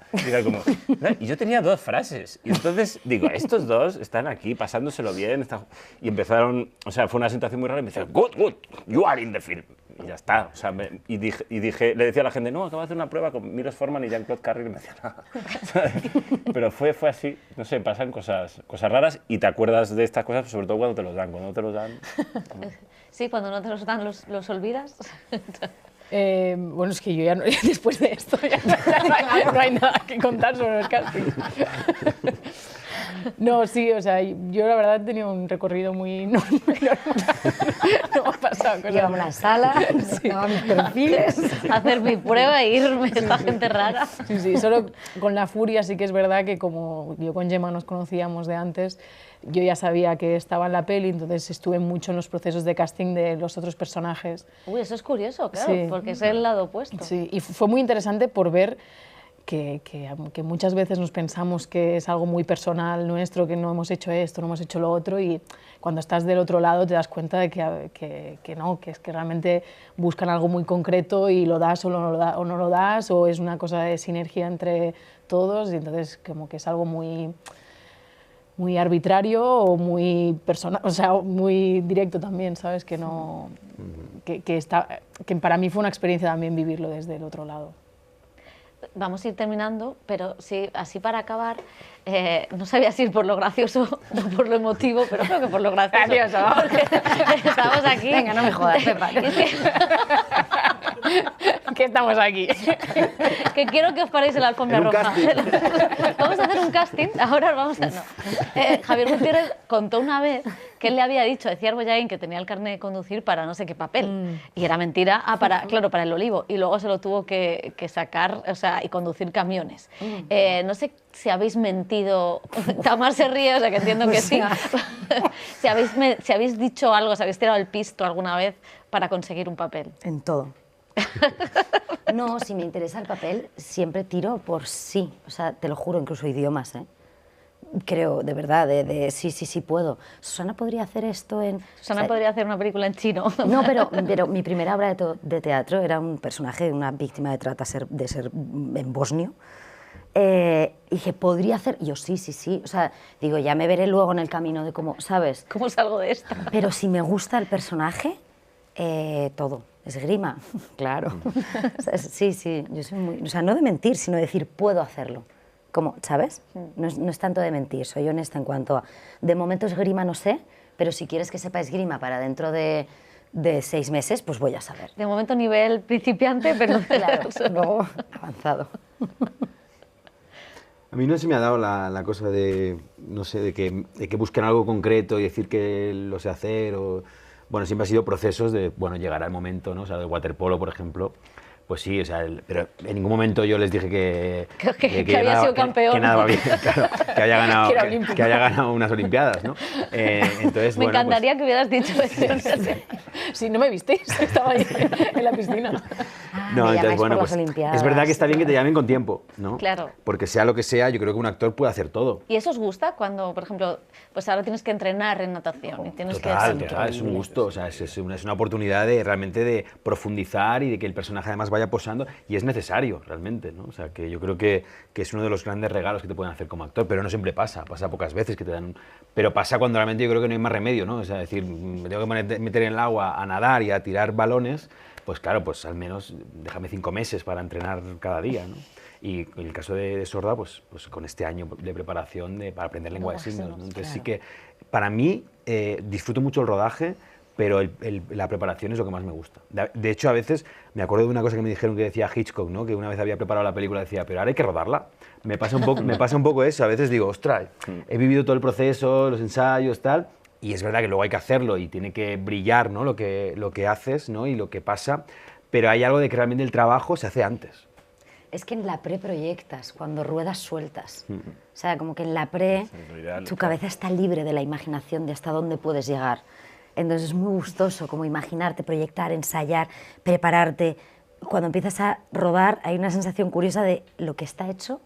y yo tenía 2 frases, y entonces digo, estos dos están aquí pasándoselo bien, y empezaron, o sea, fue una situación muy rara, y me decían, good, you are in the film. Y ya está, o sea, y dije, le decía a la gente, no, acabo de hacer una prueba con Milos Forman y Jean-Claude Carrier, y me decía, nada. Pero fue así, no sé, pasan cosas raras, y te acuerdas de estas cosas, sobre todo cuando te los dan, no. Sí, cuando no te los dan, los olvidas. Bueno, es que yo ya no, después de esto ya no hay nada que contar sobre los castings. No, sí, o sea, yo la verdad he tenido un recorrido muy normal. No me ha pasado cosas. Llevaba una sala, llevaba mis perfiles. Hacer mi prueba e irme, esta gente rara. Sí, solo con La Furia sí que es verdad que como yo con Gemma nos conocíamos de antes, yo ya sabía que estaba en la peli, entonces estuve mucho en los procesos de casting de los otros personajes. Uy, eso es curioso, claro, Sí. porque es el lado opuesto. Sí, y fue muy interesante por ver que muchas veces nos pensamos que es algo muy personal nuestro, que no hemos hecho esto, no hemos hecho lo otro, y cuando estás del otro lado te das cuenta de que no, que es que realmente buscan algo muy concreto y lo das o no lo das, o es una cosa de sinergia entre todos, y entonces como que es algo muy arbitrario o muy personal, o sea, muy directo también, ¿sabes? Que no, que para mí fue una experiencia también vivirlo desde el otro lado. Vamos a ir terminando, pero sí, así para acabar, no sabía si ir por lo gracioso o por lo emotivo, pero creo que por lo gracioso. Gracioso. Estamos aquí. Venga, no me jodas, Pepa. Que estamos aquí. Que quiero que os paréis en la alfombra roja. Vamos a hacer un casting, ahora vamos a... No. Javier Gutiérrez contó una vez que él le había dicho a Eciar Bollaín que tenía el carnet de conducir para no sé qué papel. Y era mentira, claro, para El Olivo. Y luego se lo tuvo que sacar, o sea, y conducir camiones. No sé si habéis mentido, Tamar se ríe, o sea que entiendo que sí. si habéis dicho algo, si habéis tirado el pisto alguna vez para conseguir un papel. En todo. No, si me interesa el papel, siempre tiro por sí. O sea, te lo juro, incluso idiomas, ¿eh? Creo, de verdad, sí puedo. Susana podría hacer esto en... Susana podría hacer una película en chino. No, pero mi primera obra de teatro era un personaje, una víctima de trata de ser en bosnio. Y dije, ¿podría hacer? Y yo, sí. O sea, digo, ya me veré luego en el camino de cómo, ¿sabes? ¿Cómo salgo de esta? Pero si me gusta el personaje, todo. Esgrima, claro. O sea, sí, yo soy muy... O sea, no de mentir, sino de decir, puedo hacerlo. Como, ¿sabes? No es tanto de mentir, soy honesta en cuanto a... De momento esgrima no sé, pero si quieres que sepa esgrima para dentro de 6 meses, pues voy a saber. De momento nivel principiante, pero claro, luego avanzado. A mí no se me ha dado la cosa de, no sé, de que busquen algo concreto y decir que lo sé hacer, o... Bueno, siempre ha sido procesos de, bueno, llegará el momento, ¿no? O sea, del waterpolo, por ejemplo, pues sí, o sea, pero en ningún momento yo les dije que había sido campeón. Que nada va bien, claro, que haya ganado unas Olimpiadas, ¿no? Entonces, me bueno, encantaría pues, que hubieras dicho eso. Sí, no me visteis, estaba ahí en la piscina. No, entonces, bueno, pues es verdad que está bien que te llamen con tiempo, ¿no? Claro. Porque sea lo que sea, yo creo que un actor puede hacer todo. ¿Y eso os gusta cuando, por ejemplo, pues ahora tienes que entrenar en natación y tienes Total, que... es un gusto, o sea, es una oportunidad de realmente de profundizar y de que el personaje además vaya posando, y es necesario realmente, ¿no? O sea, que yo creo que es uno de los grandes regalos que te pueden hacer como actor, pero no siempre pasa pocas veces que te dan, pero pasa cuando realmente yo creo que no hay más remedio, ¿no? O sea, decir, me tengo que meter en el agua a nadar y a tirar balones, pues claro, pues al menos déjame 5 meses para entrenar cada día, ¿no? Y en el caso de Sorda, pues con este año de preparación para aprender lengua de signos, ¿no? Entonces sí que para mí disfruto mucho el rodaje, pero la preparación es lo que más me gusta. De hecho, a veces me acuerdo de una cosa que me dijeron que decía Hitchcock, ¿no? Que una vez había preparado la película, decía, pero ahora hay que rodarla. Me pasa un poco eso, a veces digo, ostras, he vivido todo el proceso, los ensayos, tal, y es verdad que luego hay que hacerlo y tiene que brillar, ¿no? lo que haces, ¿no? Y lo que pasa, pero hay algo de que realmente el trabajo se hace antes. Es que en la pre proyectas, cuando ruedas sueltas. O sea, como que en la pre tu cabeza está libre de la imaginación de hasta dónde puedes llegar. Entonces es muy gustoso como imaginarte, proyectar, ensayar, prepararte, cuando empiezas a rodar hay una sensación curiosa de lo que está hecho,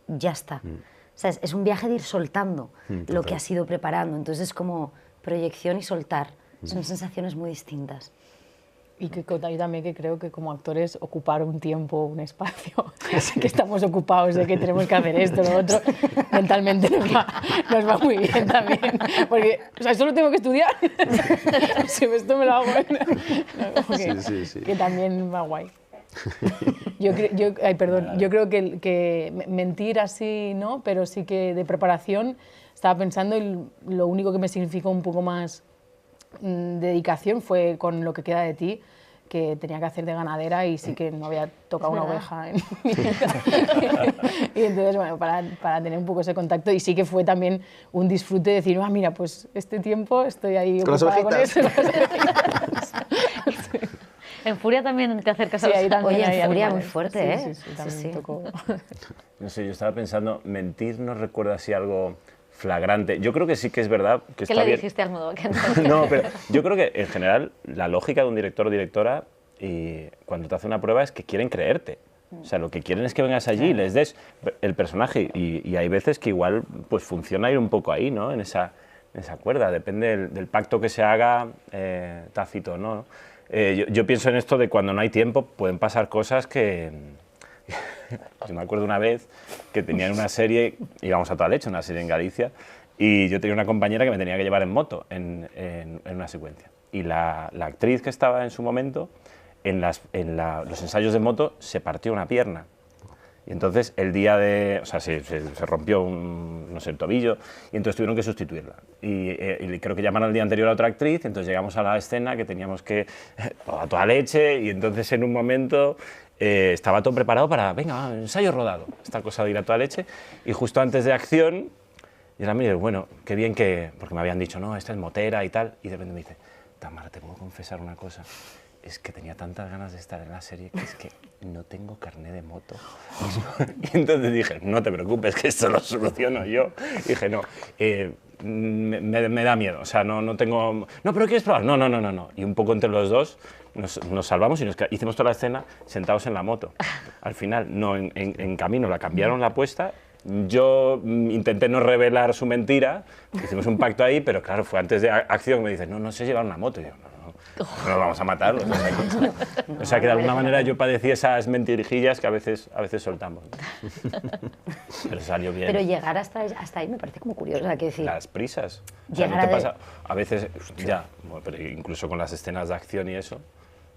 ya está. O sea, es un viaje de ir soltando lo que has ido preparando. Entonces es como proyección y soltar. Son sensaciones muy distintas. Y que yo también que creo que como actores ocupar un tiempo, un espacio, que estamos ocupados de que tenemos que hacer esto, lo otro, mentalmente nos va muy bien también. Porque, o sea, solo tengo que estudiar, si esto me lo hago. Que también va guay. Yo creo que mentir así, ¿no? Pero sí que de preparación estaba pensando y lo único que me significó un poco más dedicación fue con Lo que queda de ti, que tenía que hacer de ganadera y sí que no había tocado una oveja en mi vida. Y entonces, bueno, para tener un poco ese contacto, y sí que fue también un disfrute decir, mira, pues este tiempo estoy ahí ocupada con eso. En Furia también te acercas a los... Oye, en Furia muy fuerte, ¿eh? Sí, también tocó. No sé, yo estaba pensando, mentir no recuerdo así algo flagrante. Yo creo que sí que es verdad que está bien. ¿Qué le dijiste al modo? No, pero yo creo que en general la lógica de un director o directora y cuando te hace una prueba es que quieren creerte. O sea, lo que quieren es que vengas allí y les des el personaje y hay veces que igual pues funciona ir un poco ahí, ¿no? En esa cuerda, depende del pacto que se haga tácito, ¿no? Yo pienso en esto de cuando no hay tiempo pueden pasar cosas que... Yo me acuerdo una vez que tenían una serie, íbamos a toda leche, una serie en Galicia, y yo tenía una compañera que me tenía que llevar en moto en una secuencia. Y la actriz que estaba en su momento, en los ensayos de moto, se partió una pierna. Y entonces el día de... O sea, se rompió no sé, el tobillo, y entonces tuvieron que sustituirla. Y creo que llamaron el día anterior a otra actriz, entonces llegamos a la escena que teníamos que... a toda leche, y entonces en un momento... estaba todo preparado para, venga, ensayo rodado, esta cosa de ir a toda leche, y justo antes de acción, yo la miro y digo, bueno, qué bien que, porque me habían dicho, no, esta es motera y tal, y de repente me dice, Tamara, te puedo confesar una cosa, es que tenía tantas ganas de estar en la serie que es que no tengo carné de moto. Y entonces dije, no te preocupes, que esto lo soluciono yo. Y dije, no, me da miedo, o sea, no tengo... No, pero ¿quieres probar? No. Y un poco entre los dos nos salvamos y hicimos toda la escena sentados en la moto. Al final, no en camino, la cambiaron la apuesta. Yo intenté no revelar su mentira, hicimos un pacto ahí, pero claro, fue antes de acción, me dice, no sé llevar una moto. Y yo, no nos vamos a matar. O sea, que de alguna manera yo padecí esas mentirijillas que a veces soltamos. Pero salió bien. Pero llegar hasta ahí me parece como curioso. O sea, decir, las prisas. O sea, ¿no te pasa? A veces, ya, pero incluso con las escenas de acción y eso.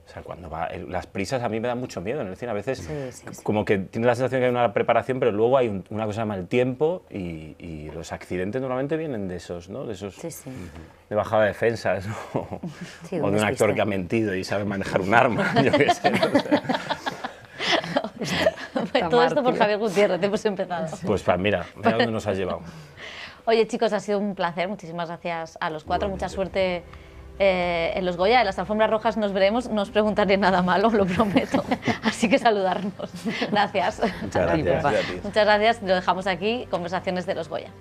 O sea, cuando las prisas a mí me dan mucho miedo en el cine. A veces como que tienes la sensación que hay una preparación, pero luego hay una cosa que se llama el tiempo y los accidentes normalmente vienen de esos, ¿no? De esos de bajada de defensas, ¿no? O de un actor que ha mentido y sabe manejar un arma, yo qué sé. Todo esto por Javier Gutiérrez, hemos empezado. Pues mira dónde nos has llevado. Oye, chicos, ha sido un placer. Muchísimas gracias a los cuatro. Mucha suerte en los Goya. En las alfombras rojas nos veremos. No os preguntaré nada malo, lo prometo. Así que saludarnos. Gracias. Muchas gracias. Muchas gracias. Lo dejamos aquí. Conversaciones de los Goya.